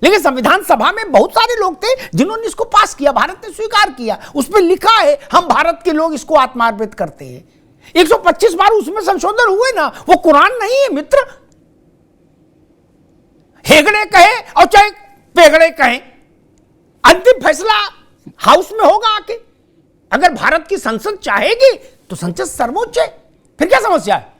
लेकिन संविधान सभा में बहुत सारे लोग थे जिन्होंने इसको पास किया, भारत ने स्वीकार किया, उसमें लिखा है हम भारत के लोग इसको आत्मार्पित करते हैं। 125 बार उसमें संशोधन हुए ना, वो कुरान नहीं है मित्र। हेगड़े कहे और चाहे पेगड़े कहें, अंतिम फैसला हाउस में होगा आके। अगर भारत की संसद चाहेगी तो संसद सर्वोच्च है, फिर क्या समस्या है?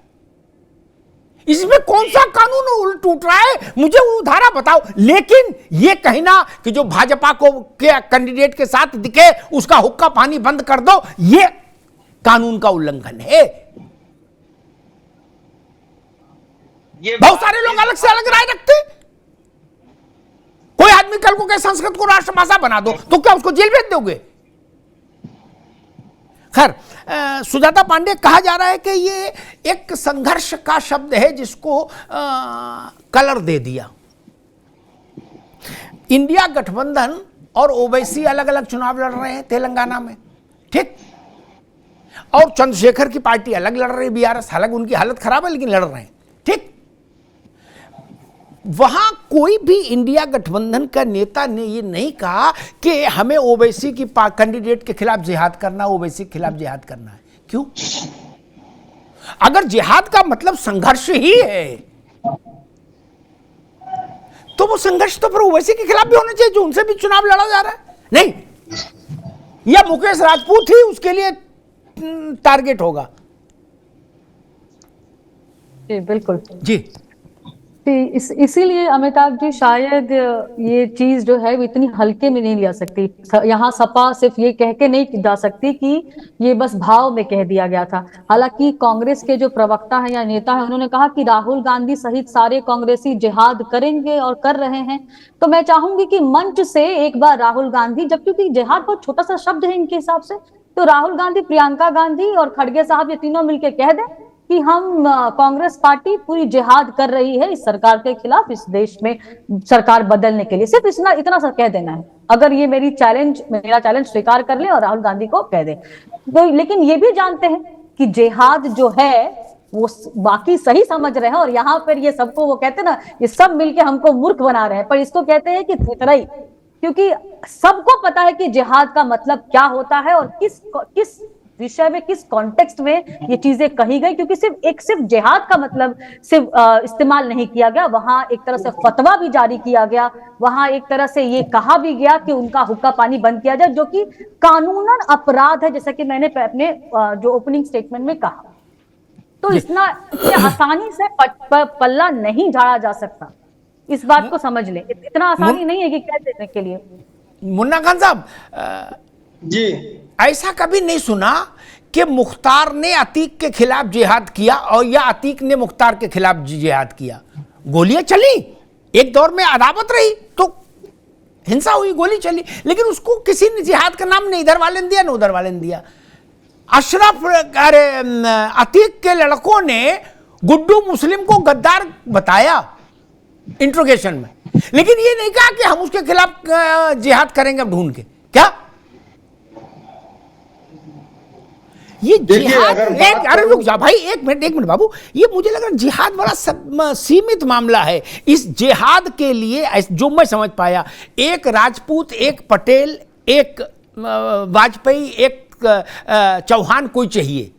इसमें कौन सा कानून उल्ट टूट रहा है, मुझे वो धारा बताओ। लेकिन ये कहना कि जो भाजपा को के कैंडिडेट के साथ दिखे उसका हुक्का पानी बंद कर दो, ये कानून का उल्लंघन है। बहुत सारे लोग अलग से अलग राय रखते। कोई आदमी कल को कहे संस्कृत को राष्ट्रभाषा बना दो, तो क्या उसको जेल भेज दोगे? खैर, सुजाता पांडे, कहा जा रहा है कि ये एक संघर्ष का शब्द है जिसको कलर दे दिया। इंडिया गठबंधन और ओवैसी अलग अलग चुनाव लड़ रहे हैं तेलंगाना में, ठीक, और चंद्रशेखर की पार्टी अलग लड़ रही है, बीआरएस। हालांकि उनकी हालत खराब है लेकिन लड़ रहे हैं, ठीक। वहां कोई भी इंडिया गठबंधन का नेता ने ये नहीं कहा कि हमें ओवैसी की कैंडिडेट के खिलाफ जिहाद करना, ओवैसी के खिलाफ जिहाद करना है। क्यों? अगर जिहाद का मतलब संघर्ष ही है तो वो संघर्ष तो फिर ओवैसी के खिलाफ भी होना चाहिए जो उनसे भी चुनाव लड़ा जा रहा है। नहीं, या मुकेश राजपूत ही उसके लिए टारगेट होगा। जी बिल्कुल जी। इसीलिए अमिताभ जी, शायद ये चीज जो है वो इतनी हल्के में नहीं लिया सकती। यहाँ सपा सिर्फ ये कह के नहीं जा सकती कि ये बस भाव में कह दिया गया था। हालांकि कांग्रेस के जो प्रवक्ता है या नेता है, उन्होंने कहा कि राहुल गांधी सहित सारे कांग्रेसी जिहाद करेंगे और कर रहे हैं। तो मैं चाहूंगी कि मंच से एक बार राहुल गांधी, जब क्योंकि जिहाद बहुत छोटा सा शब्द है इनके हिसाब से, तो राहुल गांधी, प्रियंका गांधी और खड़गे साहब ये तीनों मिलकर कह दें कि हम कांग्रेस पार्टी पूरी जिहाद कर रही है इस सरकार के खिलाफ, इस देश में सरकार बदलने के लिए। सिर्फ इतना सा कह देना है। अगर ये मेरा चैलेंज स्वीकार कर ले और राहुल गांधी को कह दे तो। लेकिन ये भी जानते हैं कि जिहाद जो है वो बाकी सही समझ रहे हैं, और यहाँ पर ये सबको, वो कहते हैं ना, ये सब मिलके हमको मूर्ख बना रहे हैं, पर इसको कहते हैं कि थेतराई। क्योंकि सबको पता है कि जिहाद का मतलब क्या होता है और किस विषय में, किस कॉन्टेक्स्ट में ये चीजें कही गई। क्योंकि सिर्फ जिहाद का मतलब सिर्फ इस्तेमाल नहीं किया गया, वहां एक तरह से फतवा भी जारी किया गया, वहां एक तरह से ये कहा भी गया कि उनका हुक्का पानी बंद किया जाए, जो कि कानूनन अपराध है, जैसा कि मैंने अपने जो ओपनिंग स्टेटमेंट में कहा। तो इतने आसानी से पल्ला नहीं झाड़ा जा सकता, इस बात को समझ ले। इतना आसानी नहीं है कि कह देने के लिए। मुन्ना खान साहब जी, ऐसा कभी नहीं सुना कि मुख्तार ने अतीक के खिलाफ जिहाद किया और या अतीक ने मुख्तार के खिलाफ जिहाद किया। गोलियां चली, एक दौर में अदावत रही तो हिंसा हुई, गोली चली, लेकिन उसको किसी ने जिहाद का नाम नहीं इधर वाले ने दिया न उधर वाले ने दिया। अतीक के लड़कों ने गुड्डू मुस्लिम को गद्दार बताया इंट्रोगेशन में, लेकिन ये नहीं कहा कि हम उसके खिलाफ जिहाद करेंगे अब ढूंढ के, क्या ये जिहाद अरे रुक जा भाई, एक मिनट बाबू, ये मुझे लग रहा है जिहाद बड़ा सीमित मामला है। इस जिहाद के लिए जो मैं समझ पाया, एक राजपूत, एक पटेल, एक वाजपेयी, एक चौहान कोई चाहिए,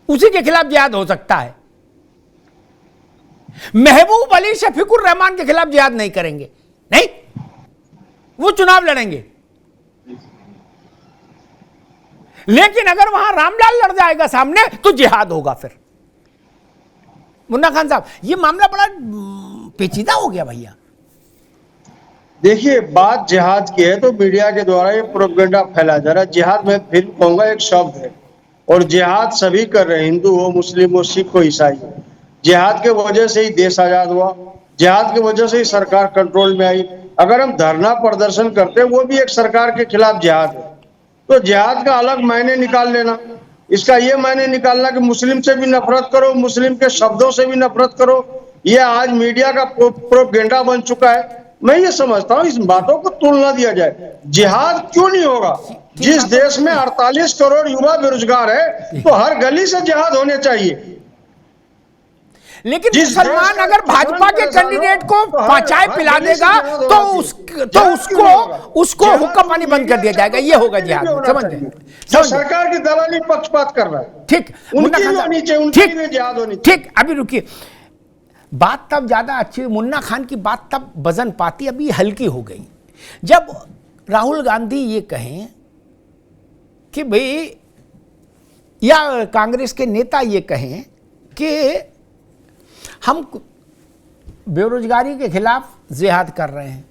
उसी के खिलाफ जिहाद हो सकता है। महबूब अली, शफीकुर रहमान के खिलाफ जिहाद नहीं करेंगे, नहीं, वो चुनाव लड़ेंगे। लेकिन अगर वहां रामलाल लड़ जाएगा सामने तो जिहाद होगा। फिर मुन्ना खान साहब, ये मामला बड़ा पेचीदा हो गया भैया। देखिए, बात जिहाद की है तो मीडिया के द्वारा ये प्रोपेगेंडा फैला जा रहा है। जिहाद मैं फिर कहूंगा एक शब्द है, और जिहाद सभी कर रहे हैं, हिंदू हो, मुस्लिम हो, सिख हो, ईसाई हो। जिहाद के वजह से ही देश आजाद हुआ, जिहाद की वजह से ही सरकार कंट्रोल में आई। अगर हम धरना प्रदर्शन करते हैं वो भी एक सरकार के खिलाफ जिहाद है। तो जिहाद का अलग मायने निकाल लेना, इसका ये मायने निकालना कि मुस्लिम से भी नफरत करो, मुस्लिम के शब्दों से भी नफरत करो, ये आज मीडिया का प्रोपेगेंडा बन चुका है। मैं ये समझता हूँ इस बातों को तुलना दिया जाए। जिहाद क्यों नहीं होगा? जिस देश में 48 करोड़ युवा बेरोजगार है तो हर गली से जिहाद होने चाहिए। लेकिन मुसलमान अगर भाजपा के कैंडिडेट को चाय पिला देगा तो उसको हुक्का पानी बंद कर दिया जाएगा, ये होगा जिहाद। समझ गए? सरकार की दलाली पक्षपात कर रहा है। ठीक, ठीक, अभी रुकिए, बात तब ज्यादा अच्छी, मुन्ना खान की बात तब वजन पाती, अभी हल्की हो गई जब राहुल गांधी ये कहें कि भाई, या कांग्रेस के नेता ये कहें कि हम बेरोजगारी के खिलाफ जिहाद कर रहे हैं,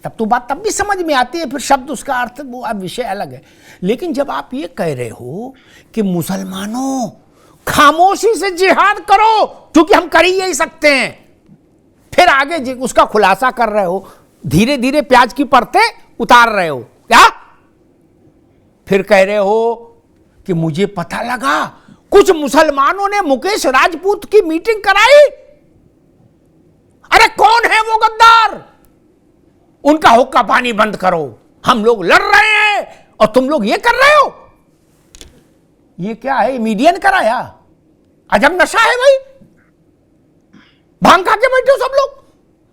तब तो बात तब भी समझ में आती है, फिर शब्द उसका अर्थ वो अब विषय अलग है। लेकिन जब आप ये कह रहे हो कि मुसलमानों खामोशी से जिहाद करो क्योंकि हम कर ही यही सकते हैं, फिर आगे उसका खुलासा कर रहे हो, धीरे धीरे प्याज की परतें उतार रहे हो, क्या फिर कह रहे हो कि मुझे पता लगा कुछ मुसलमानों ने मुकेश राजपूत की मीटिंग कराई। अरे कौन है वो गद्दार? उनका हुक्का पानी बंद करो, हम लोग लड़ रहे हैं और तुम लोग ये कर रहे हो। ये क्या है? मीडिया ने कराया? अजब नशा है भाई, भांग खा के बैठे हो सब लोग,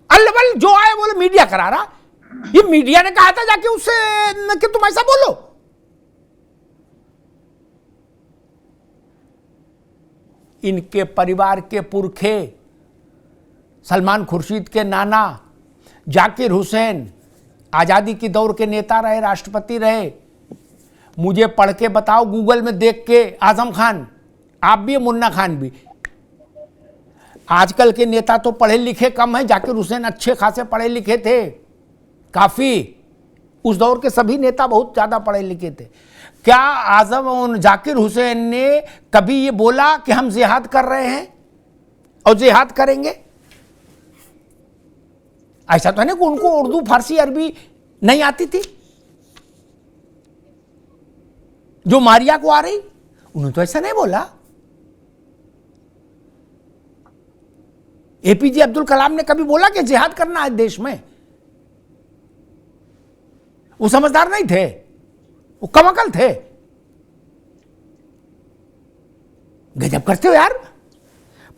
अल्लबल जो आए बोले मीडिया करा रहा। ये मीडिया ने कहा था जाके उससे कि तुम ऐसा बोलो। इनके परिवार के पुरखे, सलमान खुर्शीद के नाना, जाकिर हुसैन आज़ादी की दौर के नेता रहे, राष्ट्रपति रहे। मुझे पढ़ के बताओ, गूगल में देख के, आजम खान आप भी, मुन्ना खान भी। आजकल के नेता तो पढ़े लिखे कम हैं, जाकिर हुसैन अच्छे खासे पढ़े लिखे थे, काफ़ी। उस दौर के सभी नेता बहुत ज़्यादा पढ़े लिखे थे। क्या आजम और जाकिर हुसैन ने कभी ये बोला कि हम जिहाद कर रहे हैं और जिहाद करेंगे? ऐसा तो नहीं कि उनको उर्दू, फारसी, अरबी नहीं आती थी जो मारिया को आ रही, उन्होंने तो ऐसा नहीं बोला। एपीजे अब्दुल कलाम ने कभी बोला कि जिहाद करना है देश में? वो समझदार नहीं थे, वो कमअकल थे। गजब करते हो यार।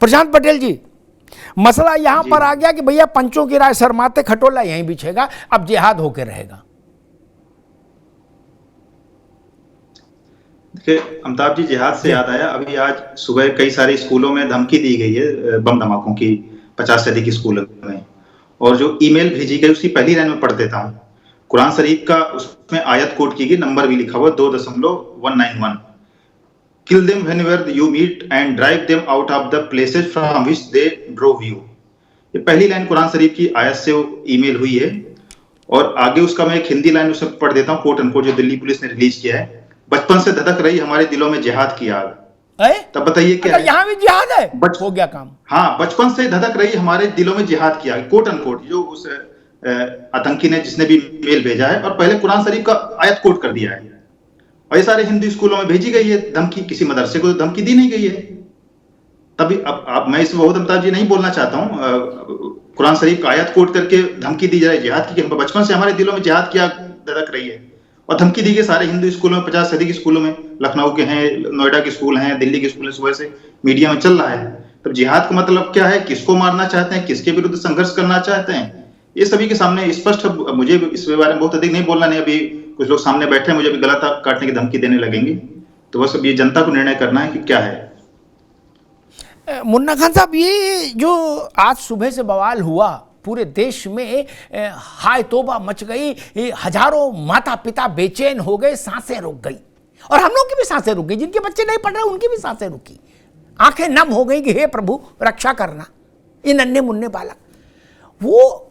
प्रशांत पटेल जी, मसला यहां पर आ गया कि भैया पंचों की राय शर्माते, खटोला यहीं बिछेगा, अब जिहाद होके रहेगा। देखिए अमिताभ जी, जिहाद से याद आया, अभी आज सुबह कई सारे स्कूलों में धमकी दी गई है बम धमाकों की, 50 से अधिक स्कूलों में। और जो ईमेल भेजी गई उसकी पहली लाइन में पढ़ देता हूं। कुरान शरीफ का उसमें आयत कोट की गई, नंबर भी लिखा हुआ 2.191। Kill them whenever you meet and drive them out of the places from which they drove you. ये पहली लाइन कुरान शरीफ की आयत से ईमेल हुई है। और आगे उसका मैं एक हिंदी लाइन उसमें पढ़ देता हूँ, कोट अनकोट, जो दिल्ली पुलिस ने रिलीज किया है। बचपन से धधक रही हमारे दिलों में जिहाद की आग। तब बताइए क्या यहाँ भी जिहाद है? हो गया काम। हाँ, बचपन से धधक रही हमारे दिलों में जिहाद की आग, कोट अनकोट, जो उस आतंकी ने, जिसने भी मेल भेजा है, और पहले कुरान शरीफ का आयत कोट कर दिया है। और ये सारे हिंदी स्कूलों में भेजी गई है धमकी, किसी मदरसे को धमकी दी नहीं गई है। तभी अब मैं इस बहुत अमिताभ जी नहीं बोलना चाहता हूँ, कुरान शरीफ का आयत कोट करके धमकी दी जा रही है जिहाद की। बचपन से हमारे दिलों में जिहाद की आग धधक रही है और धमकी दी गई सारे हिंदू स्कूलों में, 50 से अधिक स्कूलों में, लखनऊ के हैं, नोएडा के स्कूल हैं, दिल्ली के स्कूल हैं, सुबह से मीडिया में चल रहा है। तब जिहाद का मतलब क्या है, किसको मारना चाहते हैं, किसके विरुद्ध संघर्ष करना चाहते हैं, ये सभी के सामने स्पष्ट। मुझे इस बारे में बहुत अधिक नहीं बोलना नहीं, अभी कुछ लोग सामने बैठे हैं, मुझे अभी गला काटने की धमकी देने लगेंगे, तो बस अब ये जनता को निर्णय करना है कि क्या है। मुन्ना खान साहब, ये जो आज सुबह से बवाल हुआ पूरे देश में, हाय तौबा मच गई, हजारों माता पिता बेचैन हो गए, सांसें रुक गई, और हम लोग की भी सांसें रुक गई, जिनके बच्चे नहीं पढ़ रहे उनकी भी सांसें रुकी, आंखें नम हो गई कि हे प्रभु रक्षा करना ये नन्हे मुन्ने बालक। वो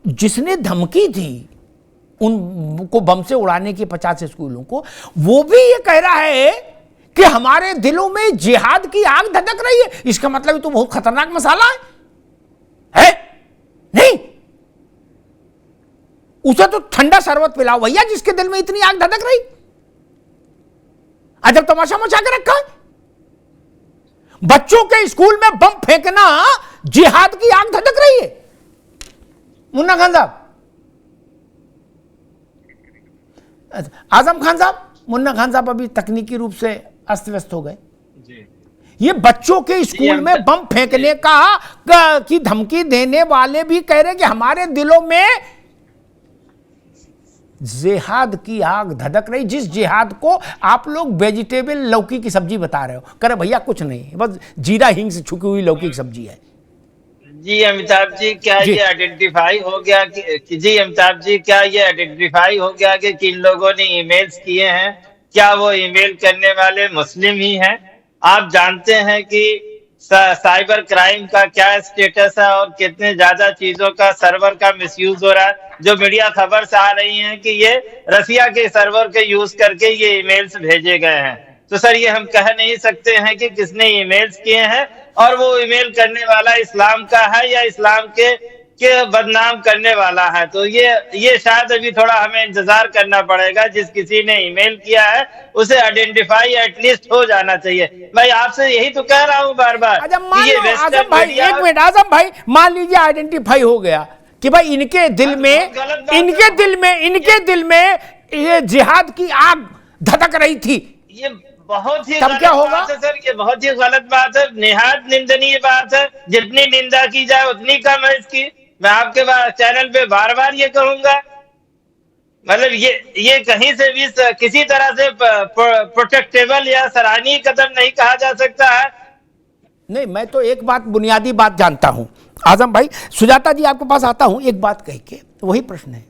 जिसने धमकी दी उनको बम से उड़ाने की 50 स्कूलों को, वो भी ये कह रहा है कि हमारे दिलों में जिहाद की आग धधक रही है। इसका मतलब तो बहुत खतरनाक मसाला है? नहीं, उसे तो ठंडा शरबत पिलाओ भैया जिसके दिल में इतनी आग धधक रही। अजब तमाशा मचा के रखा है। बच्चों के स्कूल में बम फेंकना जिहाद की आग धधक रही है। मुन्ना खान साहब, आजम खान साहब, मुन्ना खान साहब अभी तकनीकी रूप से अस्त व्यस्त हो गए। ये बच्चों के स्कूल में बम फेंकने की धमकी देने वाले भी कह रहे कि हमारे दिलों में जिहाद की आग धधक रही, जिस जिहाद को आप लोग वेजिटेबल लौकी की सब्जी बता रहे हो। करे भैया कुछ नहीं, बस जीरा हींग से छुकी हुई लौकी की सब्जी है। जी अमिताभ जी, क्या ये आइडेंटिफाई हो गया कि जी अमिताभ जी, क्या ये आइडेंटिफाई हो गया कि किन लोगों ने ईमेल्स किए हैं? क्या वो ईमेल करने वाले मुस्लिम ही हैं? आप जानते हैं कि साइबर क्राइम का क्या स्टेटस है और कितने ज्यादा चीजों का सर्वर का मिसयूज हो रहा है। जो मीडिया खबर से आ रही है कि ये रसिया के सर्वर के यूज करके ये ईमेल्स भेजे गए हैं। तो सर ये हम कह नहीं सकते हैं कि किसने ईमेल्स किए हैं और वो ईमेल करने वाला इस्लाम का है या इस्लाम के बदनाम करने वाला है। तो ये शायद अभी थोड़ा हमें इंतजार करना पड़ेगा। जिस किसी ने ईमेल किया है उसे आइडेंटिफाई एटलीस्ट हो जाना चाहिए। मैं आपसे यही तो कह रहा हूँ बार बार। आजम भाई, एक मिनट, आजम भाई, मान लीजिए आइडेंटिफाई हो गया कि भाई इनके दिल में ये जिहाद की आग धधक रही थी, ये बहुत ही तब क्या होगा सर? ये बहुत ही गलत बात है, निहायत निंदनीय बात है। जितनी निंदा की जाए उतनी कम है इसकी। मैं आपके चैनल पे बार बार ये कहूंगा, मतलब ये कहीं से भी किसी तरह से प्रोटेक्टेबल या सराहनीय कदम नहीं कहा जा सकता है। नहीं, मैं तो एक बात, बुनियादी बात जानता हूं आजम भाई। सुजाता जी आपके पास आता हूं एक बात कह के, वही प्रश्न है।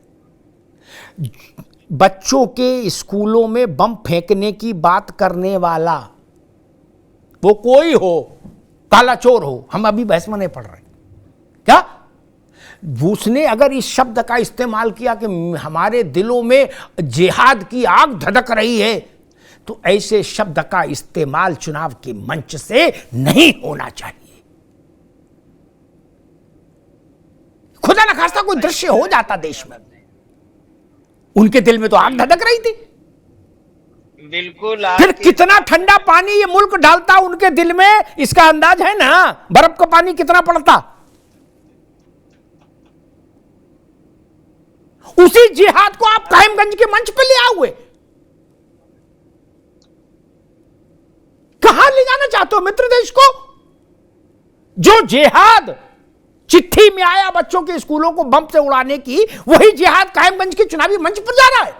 बच्चों के स्कूलों में बम फेंकने की बात करने वाला वो कोई हो, काला चोर हो, हम अभी बहस में नहीं पढ़ रहे क्या, उसने अगर इस शब्द का इस्तेमाल किया कि हमारे दिलों में जिहाद की आग धधक रही है, तो ऐसे शब्द का इस्तेमाल चुनाव के मंच से नहीं होना चाहिए। खुदा न खास्ता कोई दृश्य हो जाता देश में, उनके दिल में तो आग धधक रही थी। बिल्कुल। फिर कितना ठंडा पानी ये मुल्क डालता उनके दिल में, इसका अंदाज है ना। बर्फ का पानी कितना पड़ता। उसी जिहाद को आप कायमगंज के मंच पे ले आए हुए, कहां ले जाना चाहते हो मित्र देश को? जो जिहाद चिट्ठी में आया बच्चों के स्कूलों को बम से उड़ाने की, वही जिहाद कायमगंज के चुनावी मंच पर जा रहा है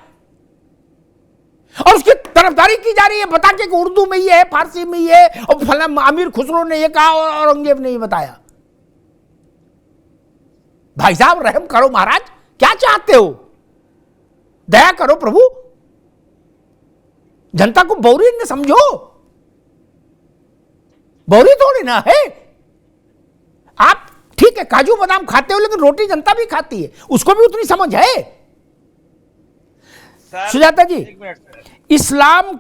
और उसकी तरफदारी की जा रही है, बता के उर्दू में ये है, फारसी में ये है, और फलाना अमीर खुसरो ने ये कहा और औरंगजेब ने ये बताया। भाई साहब रहम करो महाराज, क्या चाहते हो? दया करो प्रभु, जनता को बौरी न समझो, बौरी थोड़ी ना है। आप ठीक है काजू बादाम खाते हो, लेकिन रोटी जनता भी खाती है, उसको भी उतनी समझ है। सुजाता जी, इस्लाम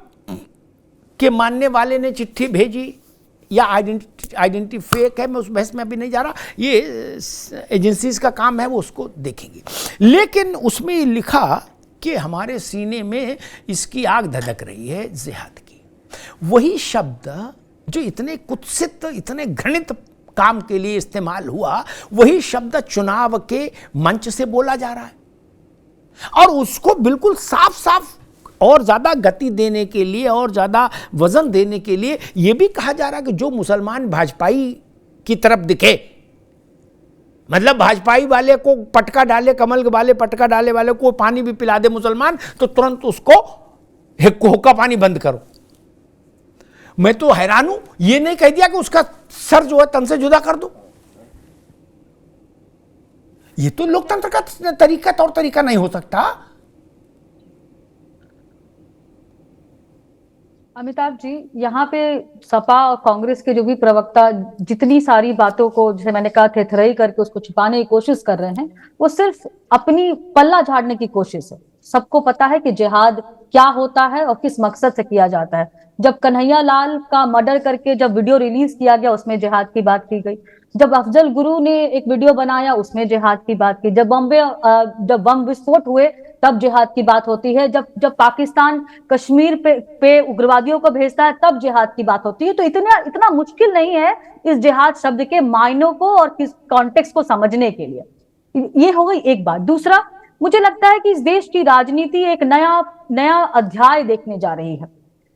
के मानने वाले ने चिट्ठी भेजी या आइडेंटिटी फेक है, मैं उस बहस में अभी नहीं जा रहा, ये एजेंसीज का काम है, वो उसको देखेंगे। लेकिन उसमें लिखा कि हमारे सीने में इसकी आग धधक रही है जिहाद की। वही शब्द जो इतने कुत्सित, इतने घृणित काम के लिए इस्तेमाल हुआ, वही शब्द चुनाव के मंच से बोला जा रहा है। और उसको बिल्कुल साफ साफ और ज्यादा गति देने के लिए और ज्यादा वजन देने के लिए यह भी कहा जा रहा है कि जो मुसलमान भाजपाई की तरफ दिखे, मतलब भाजपाई वाले को पटका डाले, कमल वाले पटका डाले वाले को पानी भी पिला दे मुसलमान, तो तुरंत उसको हुक्का पानी बंद करो। मैं तो हैरान हूं, ये नहीं कह दिया कि उसका सर जो है तन से जुदा कर दो। ये तो लोकतंत्र का तरीका, तौर तरीका नहीं हो सकता। अमिताभ जी, यहाँ पे सपा और कांग्रेस के जो भी प्रवक्ता जितनी सारी बातों को, जैसे मैंने कहा, थेथराई करके उसको छुपाने की कोशिश कर रहे हैं, वो सिर्फ अपनी पल्ला झाड़ने की कोशिश है। सबको पता है कि जिहाद क्या होता है और किस मकसद से किया जाता है। जब कन्हैया लाल का मर्डर करके जब वीडियो रिलीज किया गया, उसमें जिहाद की बात की गई। जब अफजल गुरु ने एक वीडियो बनाया, उसमें जिहाद की बात की। जब बम विस्फोट हुए, तब जिहाद की बात होती है। जब पाकिस्तान कश्मीर पे उग्रवादियों को भेजता है, तब जिहाद की बात होती है। तो इतना मुश्किल नहीं है इस जिहाद शब्द के मायनों को और किस कॉन्टेक्स्ट को समझने के लिए। ये हो गई एक बात। दूसरा, मुझे लगता है कि इस देश की राजनीति एक नया अध्याय देखने जा रही है।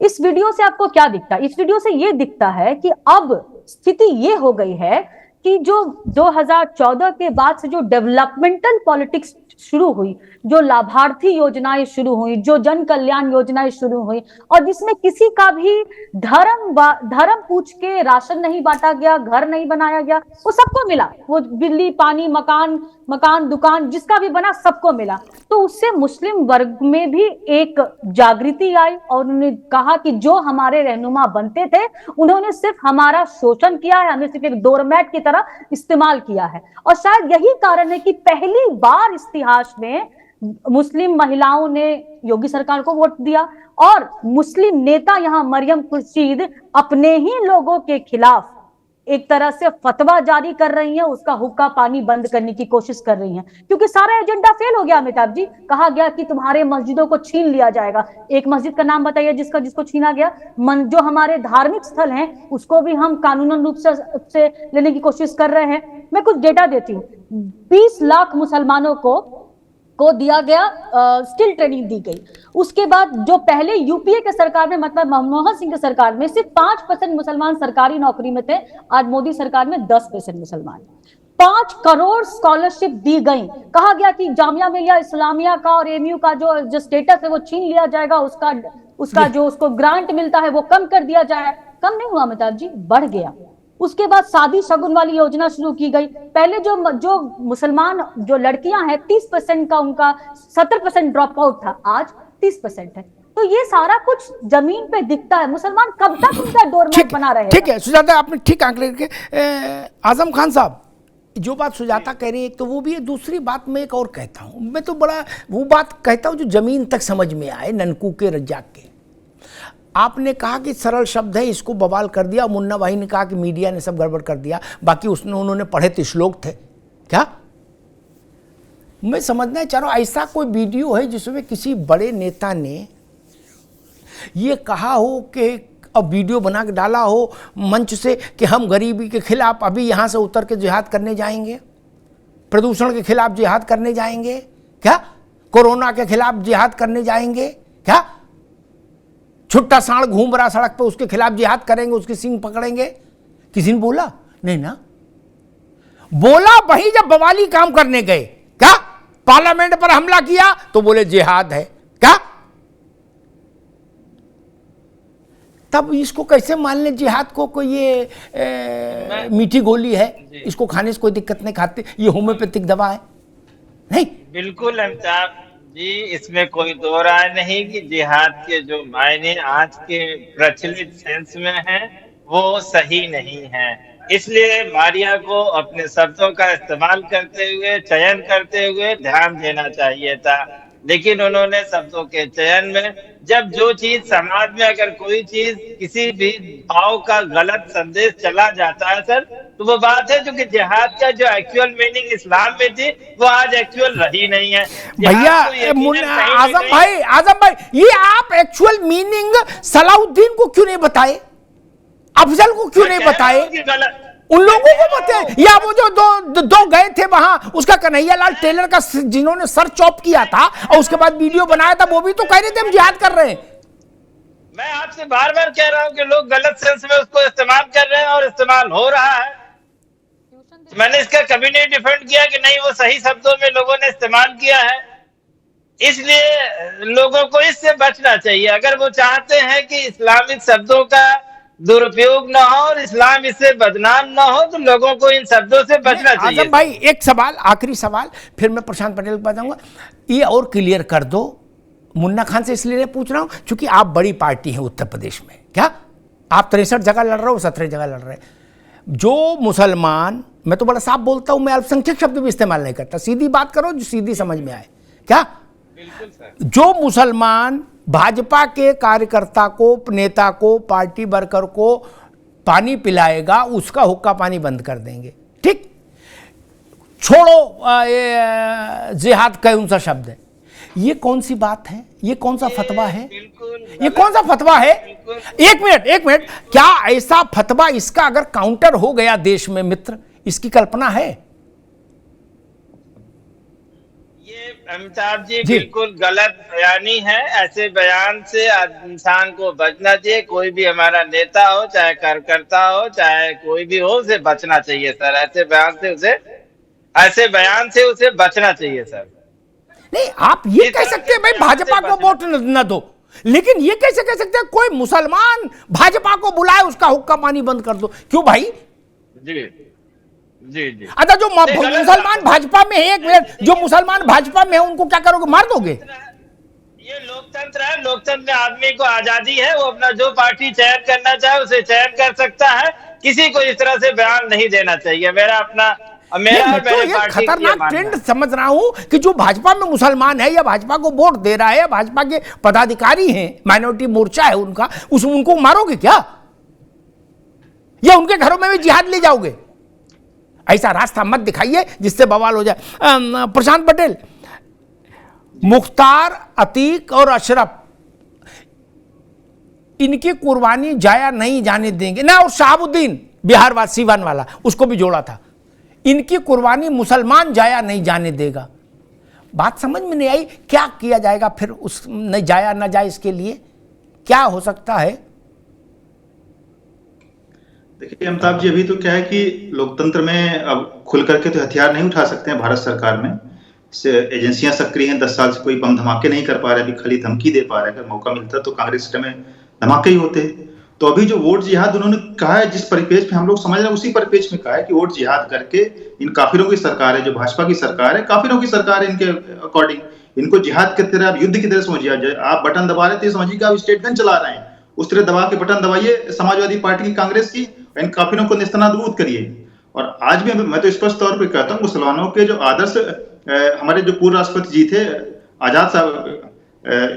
इस वीडियो से आपको क्या दिखता है? इस वीडियो से ये दिखता है कि अब स्थिति ये हो गई है कि जो 2014 के बाद से जो डेवलपमेंटल पॉलिटिक्स शुरू हुई, जो लाभार्थी योजनाएं शुरू हुई, जो जन कल्याण योजनाएं शुरू हुई, और जिसमें किसी का भी धर्म पूछ के राशन नहीं बांटा गया, घर नहीं बनाया गया, वो सबको मिला। वो बिजली, पानी, मकान, दुकान, जिसका भी बना सबको मिला। तो उससे मुस्लिम वर्ग में भी एक जागृति आई और उन्होंने कहा कि जो हमारे रहनुमा बनते थे, उन्होंने सिर्फ हमारा शोषण किया है, हमें सिर्फ एक डोरमैट की तरह इस्तेमाल किया है। और शायद यही कारण है कि पहली बार इतिहास में मुस्लिम महिलाओं ने योगी सरकार को वोट दिया और मुस्लिम नेता यहां मरियम खुर्शीद अपने ही लोगों के खिलाफ एक तरह से फतवा जारी कर रही हैं, उसका हुक्का पानी बंद करने की कोशिश कर रही हैं, क्योंकि सारा एजेंडा फेल हो गया। अमिताभ जी, कहा गया कि तुम्हारे मस्जिदों को छीन लिया जाएगा। एक मस्जिद का नाम बताइए जिसको छीना गया। जो हमारे धार्मिक स्थल हैं उसको भी हम कानूनन रूप से लेने की कोशिश कर रहे हैं। मैं कुछ डेटा देती हूँ। 20 लाख मुसलमानों को दिया गया स्किल ट्रेनिंग दी गई। उसके बाद जो पहले यूपीए के सरकार में, मतलब मनमोहन सिंह के सरकार में, सिर्फ 5% मुसलमान सरकारी नौकरी में थे। आज मोदी सरकार में 10% मुसलमान। 5 करोड़ स्कॉलरशिप दी गई। कहा गया कि जामिया मिलिया इस्लामिया का और एमयू का जो स्टेटस है वो छीन लिया जाएगा, उसका जो उसको ग्रांट मिलता है वो कम कर दिया जाए। कम नहीं हुआ अमिताभ जी, बढ़ गया। उसके बाद शादी शगुन वाली योजना शुरू की गई। पहले जो मुसलमान जो लड़कियां हैं 30% का उनका 70% ड्रॉप आउट था, आज 30% है। तो ये सारा कुछ जमीन पे दिखता है। मुसलमान कब तक उनका डोरमैट बना रहे? ठीक है सुजाता, आपने ठीक आंकड़े के। आजम खान साहब, जो बात सुजाता कह रही है एक तो वो भी है, दूसरी बात मैं एक और कहता हूं। मैं तो बड़ा वो बात कहता हूं जो जमीन तक समझ में आए, ननकू के रज्जाक के। आपने कहा कि सरल शब्द है, इसको बवाल कर दिया। मुन्ना भाई ने कहा कि मीडिया ने सब गड़बड़ कर दिया। बाकी उन्होंने पढ़े तो श्लोक थे क्या? मैं समझना चाह रहा हूं ऐसा कोई वीडियो है जिसमें किसी बड़े नेता ने ये कहा हो कि अब वीडियो बना के डाला हो मंच से कि हम गरीबी के खिलाफ अभी यहां से उतर के जिहाद करने जाएंगे, प्रदूषण के खिलाफ जिहाद करने जाएंगे क्या, कोरोना के खिलाफ जिहाद करने जाएंगे क्या, छुट्टा सांड घूम रहा सड़क पे उसके खिलाफ जिहाद करेंगे, उसकी सींग पकड़ेंगे? किसी ने बोला? नहीं ना। बोला वही जब बवाली काम करने गए, क्या पार्लियामेंट पर हमला किया तो बोले जिहाद है क्या? तब इसको कैसे मान ले जिहाद को? कोई ये मीठी गोली है, इसको खाने से कोई दिक्कत नहीं, खाते ये होम्योपैथिक दवा है नहीं। बिल्कुल अमिताभ जी, इसमें कोई दो राय नहीं कि जिहाद के जो मायने आज के प्रचलित सेंस में हैं वो सही नहीं है। इसलिए मारिया को अपने शब्दों का इस्तेमाल करते हुए, चयन करते हुए ध्यान देना चाहिए था। लेकिन उन्होंने शब्दों के चयन में, जब जो चीज समाज में अगर कोई चीज किसी भी भाव का गलत संदेश चला जाता है सर, तो वो बात है जो कि जिहाद का जो एक्चुअल मीनिंग इस्लाम में थी वो आज एक्चुअल रही नहीं है। भैया आजम भाई, ये आप एक्चुअल मीनिंग सलाउद्दीन को क्यों नहीं बताए, अफजल को क्यों नहीं बताए? उन लोगों को बताए, या वो जो दो गए थे वहां, उसका कन्हैया लाल टेलर का जिन्होंने सर चॉप किया था और उसके बाद वीडियो बनाया था, वो भी तो कह रहे थे हम जिहाद कर रहे हैं। मैं आपसे बार बार कह रहा हूं कि लोग गलत सेंस में उसको इस्तेमाल कर रहे हैं और इस्तेमाल हो रहा है। मैंने इसका कभी नहीं डिफेंड किया कि नहीं, वो सही शब्दों में लोगों ने इस्तेमाल किया है, इसलिए लोगों को इससे बचना चाहिए। अगर वो चाहते हैं कि इस्लामिक शब्दों का दुरुपयोग ना हो और इस्लाम इससे बदनाम ना हो, तो लोगों को इन शब्दों से बचना चाहिए। आजम भाई एक सवाल, आखिरी सवाल, फिर मैं प्रशांत पटेल के पास जाऊंगा। ये और क्लियर कर दो, मुन्ना खान से इसलिए पूछ रहा हूं क्योंकि आप बड़ी पार्टी हैं उत्तर प्रदेश में, क्या आप 63 जगह लड़ रहे हो, 17 जगह लड़ रहे हैं। जो मुसलमान, मैं तो बड़ा साफ बोलता हूं, मैं अल्पसंख्यक शब्द भी इस्तेमाल नहीं करता, सीधी बात करो जो सीधी समझ में आए, क्या जो मुसलमान भाजपा के कार्यकर्ता को, नेता को, पार्टी वर्कर को पानी पिलाएगा, उसका हुक्का पानी बंद कर देंगे, ठीक? छोड़ो जिहाद कौन सा शब्द है, ये कौन सी बात है, ये कौन सा फतवा है, ये कौन सा फतवा है? एक मिनट, क्या ऐसा फतवा, इसका अगर काउंटर हो गया देश में मित्र, इसकी कल्पना है? अमिताभ जी बिल्कुल गलत बयानी है। ऐसे बयान से इंसान को बचना चाहिए। कोई भी हमारा नेता हो, चाहे कार्यकर्ता हो, चाहे कोई भी हो, उसे बचना चाहिए सर। ऐसे बयान से उसे बचना चाहिए सर। नहीं, आप ये कह सकते हैं भाई भाजपा को वोट न दो, लेकिन ये कैसे कह सकते हैं कोई मुसलमान भाजपा को बुलाए, उसका हुक्का पानी बंद कर दो? क्यों भाई? जी। अच्छा, जो मुसलमान भाजपा में है, एक मिनट, जो मुसलमान भाजपा में है उनको क्या करोगे, मार दोगे? ये लोकतंत्र है, लोकतंत्र में आदमी को आजादी है, वो अपना जो पार्टी चयन करना चाहे उसे चयन कर सकता है। किसी को इस तरह से बयान नहीं देना चाहिए। मेरा तो ये खतरनाक ट्रेंड समझ रहा हूं कि जो भाजपा में मुसलमान है या भाजपा को वोट दे रहा है या भाजपा के पदाधिकारी हैं, माइनॉरिटी मोर्चा है उनका, उनको मारोगे क्या, या उनके घरों में भी जिहाद ले जाओगे? ऐसा रास्ता मत दिखाइए जिससे बवाल हो जाए। प्रशांत पटेल, मुख्तार, अतीक और अशरफ, इनकी कुर्बानी जाया नहीं जाने देंगे ना। और शहाबुद्दीन बिहार वाला, सीवान वाला, उसको भी जोड़ा था। इनकी कुर्बानी मुसलमान जाया नहीं जाने देगा। बात समझ में नहीं आई, क्या किया जाएगा फिर? उस नहीं जाया ना जाए, इसके लिए क्या हो सकता है? देखिए अमिताभ जी, अभी तो क्या है कि लोकतंत्र में अब खुल करके तो हथियार नहीं उठा सकते हैं भारत सरकार में। एजेंसियां सक्रिय हैं, 10 साल से कोई बम धमाके नहीं कर पा रहे, अभी खाली धमकी दे पा रहे हैं। अगर मौका मिलता तो कांग्रेस सिस्टम में धमाके ही होते। तो अभी जो वोट जिहाद उन्होंने कहा है, जिस परिपेक्ष में हम लोग समझ रहे हैं, उसी परिपेक्ष में कहा है कि वोट जिहाद करके इन काफिरों की सरकार है, जो भाजपा की सरकार है, काफिरों की सरकार है, इनके अकॉर्डिंग इनको जिहाद की तरह, आप युद्ध की तरह समझिए। आप बटन दबा रहे थे, समझिए कि आप स्टेट गन चला रहे हैं, उस तरह दबा के बटन दबाइए समाजवादी पार्टी की, कांग्रेस की, इन काफिरों को नेस्तनाबूद करिए। और आज भी मैं तो स्पष्ट तौर पर कहता हूँ, मुसलमानों के जो आदर्श, हमारे जो पूर्व राष्ट्रपति जी थे आजाद साहब,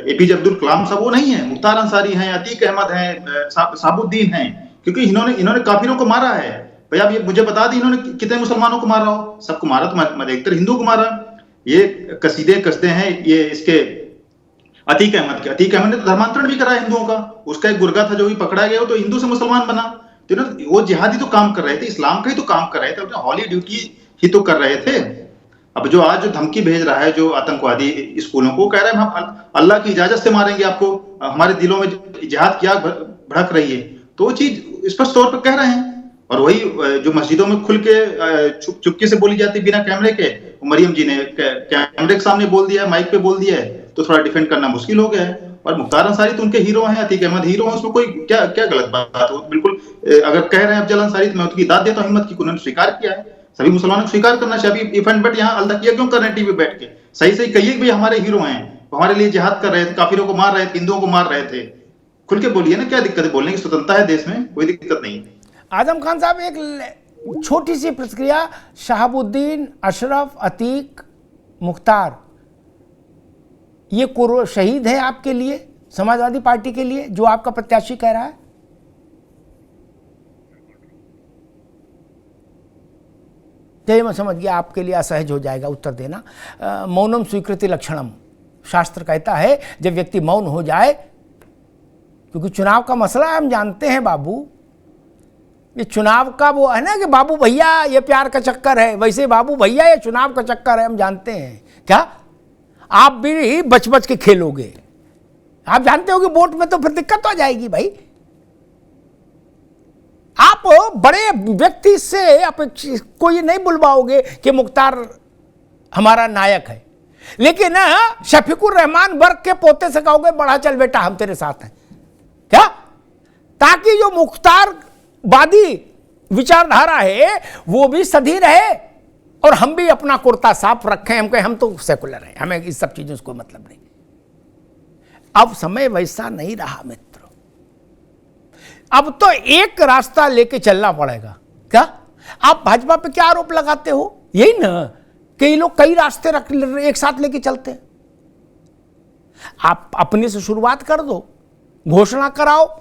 एपीजे अब्दुल कलाम साहब, वो नहीं है। मुख्तार अंसारी हैं, अतीक अहमद हैं, शहाबुद्दीन हैं, क्योंकि इन्होंने काफिरों को मारा है। भाई आप ये मुझे बता दी इन्होंने कितने मुसलमानों को मारा हो? सबको मारा तो अधिकतर हिंदू को मारा। ये कसदे हैं ये इसके अतीक अहमद ने धर्मांतरण भी करा हिंदुओं का। उसका एक गुर्गा था जो भी पकड़ा गया, तो हिंदू से मुसलमान बना। तो वो जिहादी तो काम कर रहे थे, इस्लाम का ही तो काम कर रहे थे, अपने हॉली ड्यूटी ही तो कर रहे थे। अब जो आज जो धमकी भेज रहा है, जो आतंकवादी स्कूलों को कह रहे हैं हम अल्लाह की इजाजत से मारेंगे आपको, हमारे दिलों में जिहाद की आग भड़क रही है, तो वो चीज स्पष्ट तौर पर कह रहे हैं। और वही जो मस्जिदों में खुल के चुपके से बोली जाती बिना कैमरे के, मरियम जी ने कैमरे के सामने बोल दिया है, माइक पे बोल दिया है, तो थोड़ा डिफेंड करना मुश्किल हो गया है। और मुख्तार अंसारी तो उनके हीरो हैं, अतीक अहमद हीरो हैं, उसमें कोई क्या गलत बात हो? बिल्कुल, अगर कह रहे हैं अफजल अंसारी, तो मैं उनकी दाद देता हूं हिम्मत की, उन्होंने स्वीकार किया है। सभी मुसलमानों को स्वीकार करना चाहिए। अभी इफेंट बट यहाँ अलतकिया क्यों कर रहे हैं टीवी बैठ के? सही कहिए कि भाई हमारे हीरो हैं, हमारे लिए जिहाद कर रहे थे, काफिरों को मार रहे थे, हिंदुओं को मार रहे थे। खुल के बोलिए ना, क्या दिक्कत है? बोलने की स्वतंत्रता है देश में, कोई दिक्कत नहीं। आजम खान साहब, एक छोटी सी प्रतिक्रिया, शहाबुद्दीन, अशरफ, अतीक, मुख्तार, ये शहीद है आपके लिए, समाजवादी पार्टी के लिए, जो आपका प्रत्याशी कह रहा है? चलिए मैं समझ गया, आपके लिए असहज हो जाएगा उत्तर देना। मौनम स्वीकृति लक्षणम, शास्त्र कहता है जब व्यक्ति मौन हो जाए, क्योंकि चुनाव का मसला है, हम जानते हैं बाबू, ये चुनाव का वो है ना कि बाबू भैया ये प्यार का चक्कर है, वैसे बाबू भैया ये चुनाव का चक्कर है। हम जानते हैं क्या, आप भी बच बच के खेलोगे। आप जानते हो कि वोट में तो फिर दिक्कत आ जाएगी भाई। आप बड़े व्यक्ति से अपेक्षित को ये नहीं बुलवाओगे कि मुख्तार हमारा नायक है, लेकिन शफीकुर रहमान वर्ग के पोते से कहोगे बढ़ा चल बेटा हम तेरे साथ हैं क्या, ताकि जो मुख्तार वादी विचारधारा है वो भी सधी रहे और हम भी अपना कुर्ता साफ रखें। हम कहें हम तो सेकुलर हैं, हमें इस सब चीजों से कोई मतलब नहीं। अब समय वैसा नहीं रहा मित्रों, अब तो एक रास्ता लेके चलना पड़ेगा। क्या आप भाजपा पे क्या आरोप लगाते हो, यही ना कि ये लोग कई रास्ते एक साथ लेके चलते हैं। आप अपने से शुरुआत कर दो, घोषणा कराओ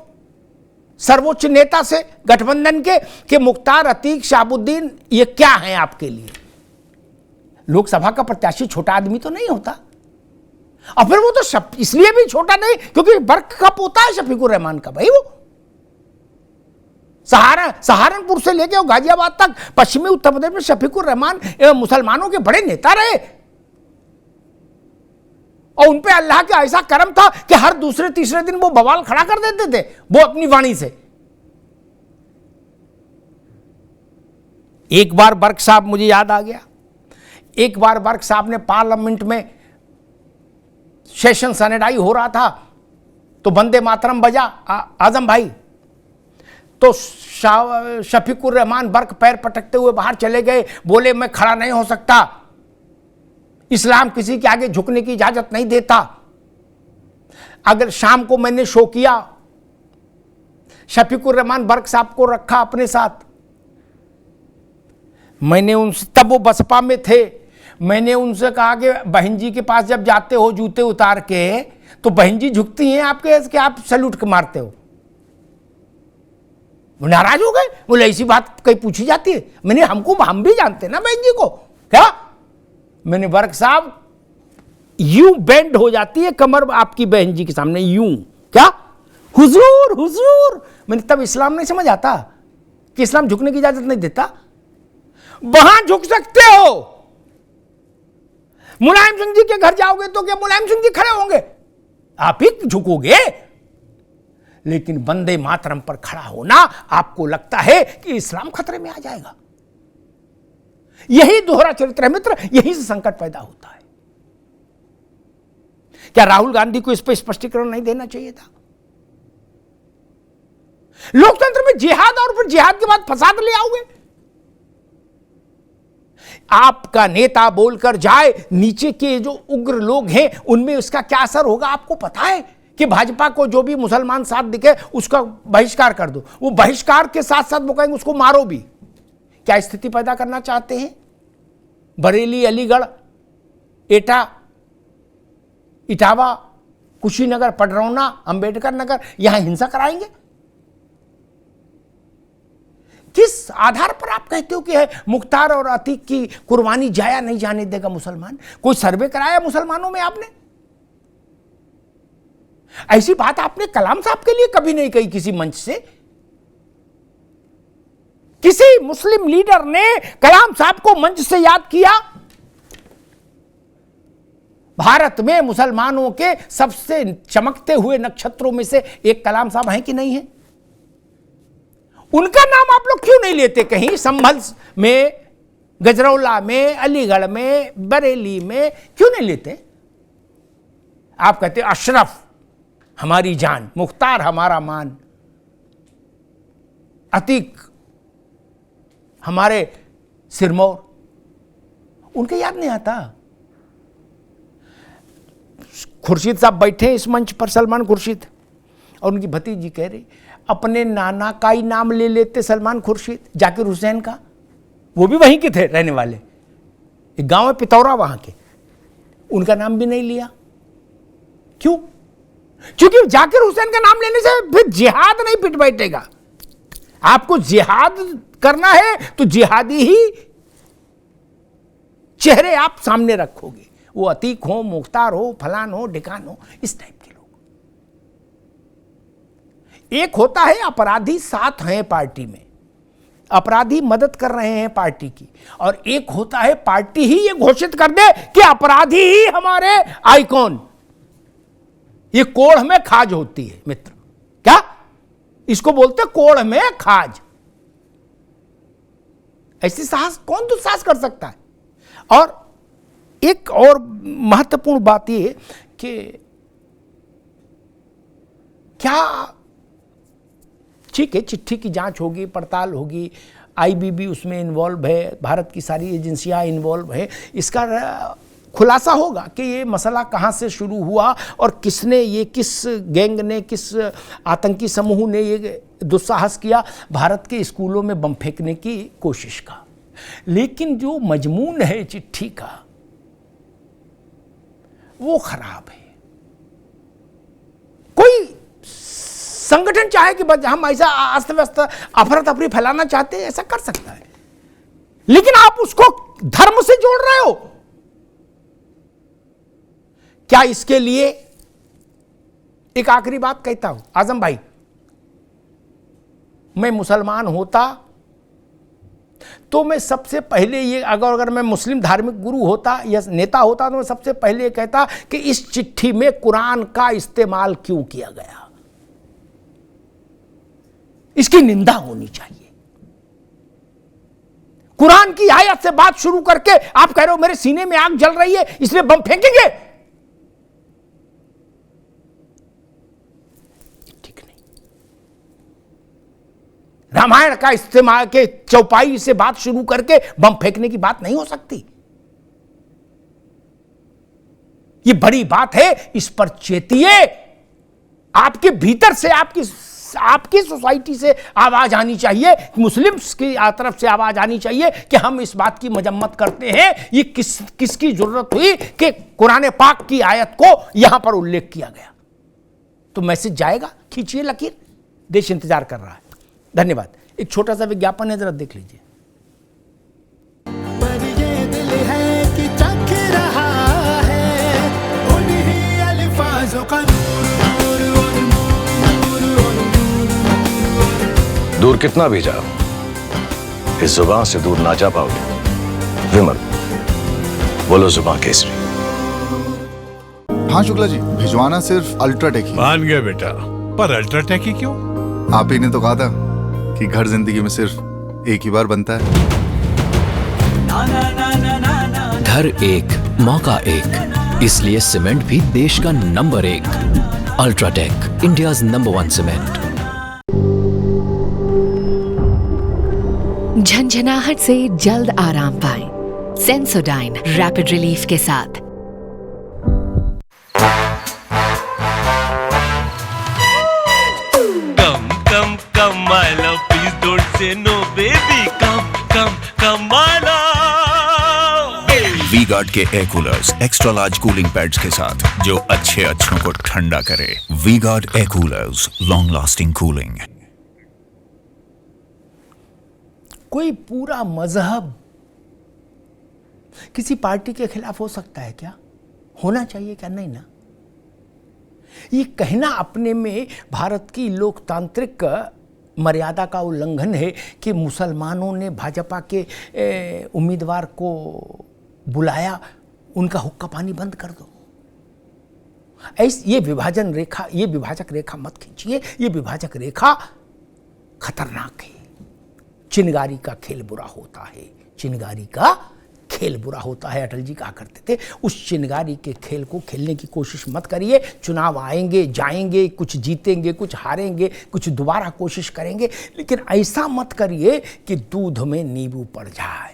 सर्वोच्च नेता से गठबंधन के कि मुख्तार, अतीक, शाहबुद्दीन ये क्या हैं आपके लिए। लोकसभा का प्रत्याशी छोटा आदमी तो नहीं होता, और फिर वो तो इसलिए भी छोटा नहीं क्योंकि वर्क का पोता है शफीकुर रहमान का भाई। वो सहारनपुर से लेके गाजियाबाद तक पश्चिमी उत्तर प्रदेश में शफीकुर रहमान मुसलमानों के बड़े नेता रहे, और उन पे अल्लाह का ऐसा करम था कि हर दूसरे तीसरे दिन वो बवाल खड़ा कर देते थे वो अपनी वाणी से। एक बार बर्क साहब, मुझे याद आ गया, एक बार बर्क साहब ने पार्लियामेंट में सेशन सैनिटाइज हो रहा था तो वंदे मातरम बजा आजम भाई, तो शफीकुर रहमान बर्क पैर पटकते हुए बाहर चले गए, बोले मैं खड़ा नहीं हो सकता, इस्लाम किसी के आगे झुकने की इजाजत नहीं देता। अगर शाम को मैंने शो किया, शफीकुर रहमान बर्क साहब को रखा अपने साथ, मैंने उनसे, तब वो बसपा में थे, मैंने उनसे कहा कि बहन जी के पास जब जाते हो जूते उतार के तो बहन जी झुकती हैं आपके कि आप सैल्यूट मारते हो। वो नाराज हो गए, बोले ऐसी बात कहीं पूछी जाती है। मैंने हम भी जानते ना बहन जी को क्या। मैंने वर्क साहब यूं बेंड हो जाती है कमर आपकी बहन जी के सामने, यूं क्या हुजूर हुजूर। मैंने तब इस्लाम नहीं समझ आता कि इस्लाम झुकने की इजाजत नहीं देता। वहां झुक सकते हो, मुलायम सिंह जी के घर जाओगे तो क्या मुलायम सिंह जी खड़े होंगे, आप ही झुकोगे। लेकिन वंदे मातरम पर खड़ा होना आपको लगता है कि इस्लाम खतरे में आ जाएगा। यही दोहरा चरित्र है मित्र, यही से संकट पैदा होता है। क्या राहुल गांधी को इस पर स्पष्टीकरण नहीं देना चाहिए था? लोकतंत्र में जिहाद और फिर जिहाद के बाद फसाद ले आओगे। आपका नेता बोलकर जाए, नीचे के जो उग्र लोग हैं उनमें उसका क्या असर होगा आपको पता है कि भाजपा को जो भी मुसलमान साथ दिखे उसका बहिष्कार कर दो। वो बहिष्कार के साथ साथ वो कहेंगे उसको मारो भी। क्या स्थिति पैदा करना चाहते हैं? बरेली, अलीगढ़, एटा, इटावा, कुशीनगर, पडरौना, अंबेडकर नगर, यहां हिंसा कराएंगे? किस आधार पर आप कहते हो कि है मुख्तार और अतीक की कुर्बानी जाया नहीं जाने देगा मुसलमान? कोई सर्वे कराया मुसलमानों में आपने? ऐसी बात आपने कलाम साहब के लिए कभी नहीं कही किसी मंच से। किसी मुस्लिम लीडर ने कलाम साहब को मंच से याद किया? भारत में मुसलमानों के सबसे चमकते हुए नक्षत्रों में से एक कलाम साहब हैं कि नहीं है? उनका नाम आप लोग क्यों नहीं लेते? कहीं संभल में, गजरौला में, अलीगढ़ में, बरेली में क्यों नहीं लेते? आप कहते अशरफ हमारी जान, मुख्तार हमारा मान, अतीक हमारे सिरमौर, उनके याद नहीं आता। खुर्शीद साहब बैठे इस मंच पर, सलमान खुर्शीद, और उनकी भतीजी कह रही अपने नाना का ही नाम ले लेते सलमान खुर्शीद, जाकिर हुसैन का, वो भी वहीं के थे रहने वाले, एक गांव है पितौरा वहां के, उनका नाम भी नहीं लिया। क्यों? क्योंकि जाकिर हुसैन का नाम लेने से फिर जिहाद नहीं पिट बैठेगा। आपको जिहाद करना है तो जिहादी ही चेहरे आप सामने रखोगे, वो अतीक हो, मुख्तार हो, फलान हो, ढिकान हो, इस टाइप के लोग। एक होता है अपराधी साथ हैं पार्टी में, अपराधी मदद कर रहे हैं पार्टी की, और एक होता है पार्टी ही ये घोषित कर दे कि अपराधी ही हमारे आइकॉन। ये कोढ़ में खाज होती है मित्र, क्या इसको बोलते कोढ़ में खाज। ऐसी साहस कौन दुस्साहस कर सकता है? और एक और महत्वपूर्ण बात यह कि क्या ठीक है, चिट्ठी की जांच होगी, पड़ताल होगी, आईबीबी उसमें इन्वॉल्व है, भारत की सारी एजेंसियां इन्वॉल्व है, इसका खुलासा होगा कि ये मसला कहाँ से शुरू हुआ और किसने, ये किस गैंग ने, किस आतंकी समूह ने ये दुस्साहस किया भारत के स्कूलों में बम फेंकने की कोशिश का। लेकिन जो मजमून है चिट्ठी का वो खराब है। कोई संगठन चाहे कि हम ऐसा अस्त व्यस्त अफरा तफरी फैलाना चाहते हैं, ऐसा कर सकता है, लेकिन आप उसको धर्म से जोड़ रहे हो। क्या इसके लिए एक आखिरी बात कहता हूं, आजम भाई, मैं मुसलमान होता तो मैं सबसे पहले ये, अगर मैं मुस्लिम धार्मिक गुरु होता या नेता होता तो मैं सबसे पहले ये कहता कि इस चिट्ठी में कुरान का इस्तेमाल क्यों किया गया, इसकी निंदा होनी चाहिए। कुरान की आयत से बात शुरू करके आप कह रहे हो मेरे सीने में आग जल रही है इसलिए बम फेंकेंगे, ठीक नहीं। रामायण का इस्तेमाल के चौपाई से बात शुरू करके बम फेंकने की बात नहीं हो सकती। ये बड़ी बात है, इस पर चेतिए। आपके भीतर से, आपकी सोसाइटी से आवाज आनी चाहिए, मुस्लिम्स की तरफ से आवाज आनी चाहिए कि हम इस बात की मजम्मत करते हैं। ये किसकी जरूरत हुई कि कुरान पाक की आयत को यहां पर उल्लेख किया गया? तो मैसेज जाएगा, खींचिए लकीर, देश इंतजार कर रहा है। धन्यवाद। एक छोटा सा विज्ञापन है, जरा देख लीजिए। दूर कितना भी जाओ, इस जुबान से दूर ना जा पाओगे। विमल, बोलो जुबान केसरी। हाँ शुक्ला जी, भिजवाना सिर्फ अल्ट्राटेक ही। मान गया बेटा, पर अल्ट्राटेक ही क्यों? आप ही ने तो कहा था कि घर जिंदगी में सिर्फ एक ही बार बनता है। घर एक, मौका एक, इसलिए सीमेंट भी देश का number 1। UltraTech, India's number 1 cement. झंझनाहट से जल्द आराम पाएं। सेंसोडाइन रैपिड रिलीफ के साथ। Come, my love, please don't say no, baby. Come, my love. V-Guard के air coolers extra large cooling pads के साथ जो अच्छों को ठंडा करे। V-Guard air coolers, long lasting cooling. कोई पूरा मजहब किसी पार्टी के खिलाफ हो सकता है क्या? होना चाहिए क्या? नहीं ना। ये कहना अपने में भारत की लोकतांत्रिक मर्यादा का उल्लंघन है कि मुसलमानों ने भाजपा के उम्मीदवार को बुलाया, उनका हुक्का पानी बंद कर दो। ये विभाजन रेखा, ये विभाजक रेखा मत खींचिए। ये विभाजक रेखा खतरनाक है। चिनगारी का खेल बुरा होता है, चिनगारी का खेल बुरा होता है, अटल जी कहा करते थे। उस चिनगारी के खेल को खेलने की कोशिश मत करिए। चुनाव आएंगे जाएंगे, कुछ जीतेंगे कुछ हारेंगे, कुछ दोबारा कोशिश करेंगे, लेकिन ऐसा मत करिए कि दूध में नींबू पड़ जाए।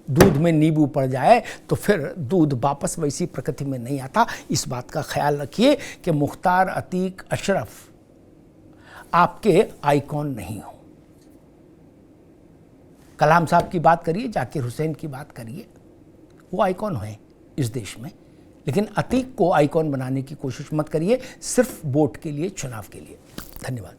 दूध में नींबू पड़ जाए तो फिर दूध वापस वैसी प्रकृति में नहीं आता। इस बात का ख्याल रखिए कि मुख्तार, अतीक, अशरफ आपके आइकॉन नहीं हो। कलाम साहब की बात करिए, जाकिर हुसैन की बात करिए, वो आइकॉन है इस देश में, लेकिन अतीक को आइकॉन बनाने की कोशिश मत करिए सिर्फ वोट के लिए, चुनाव के लिए। धन्यवाद।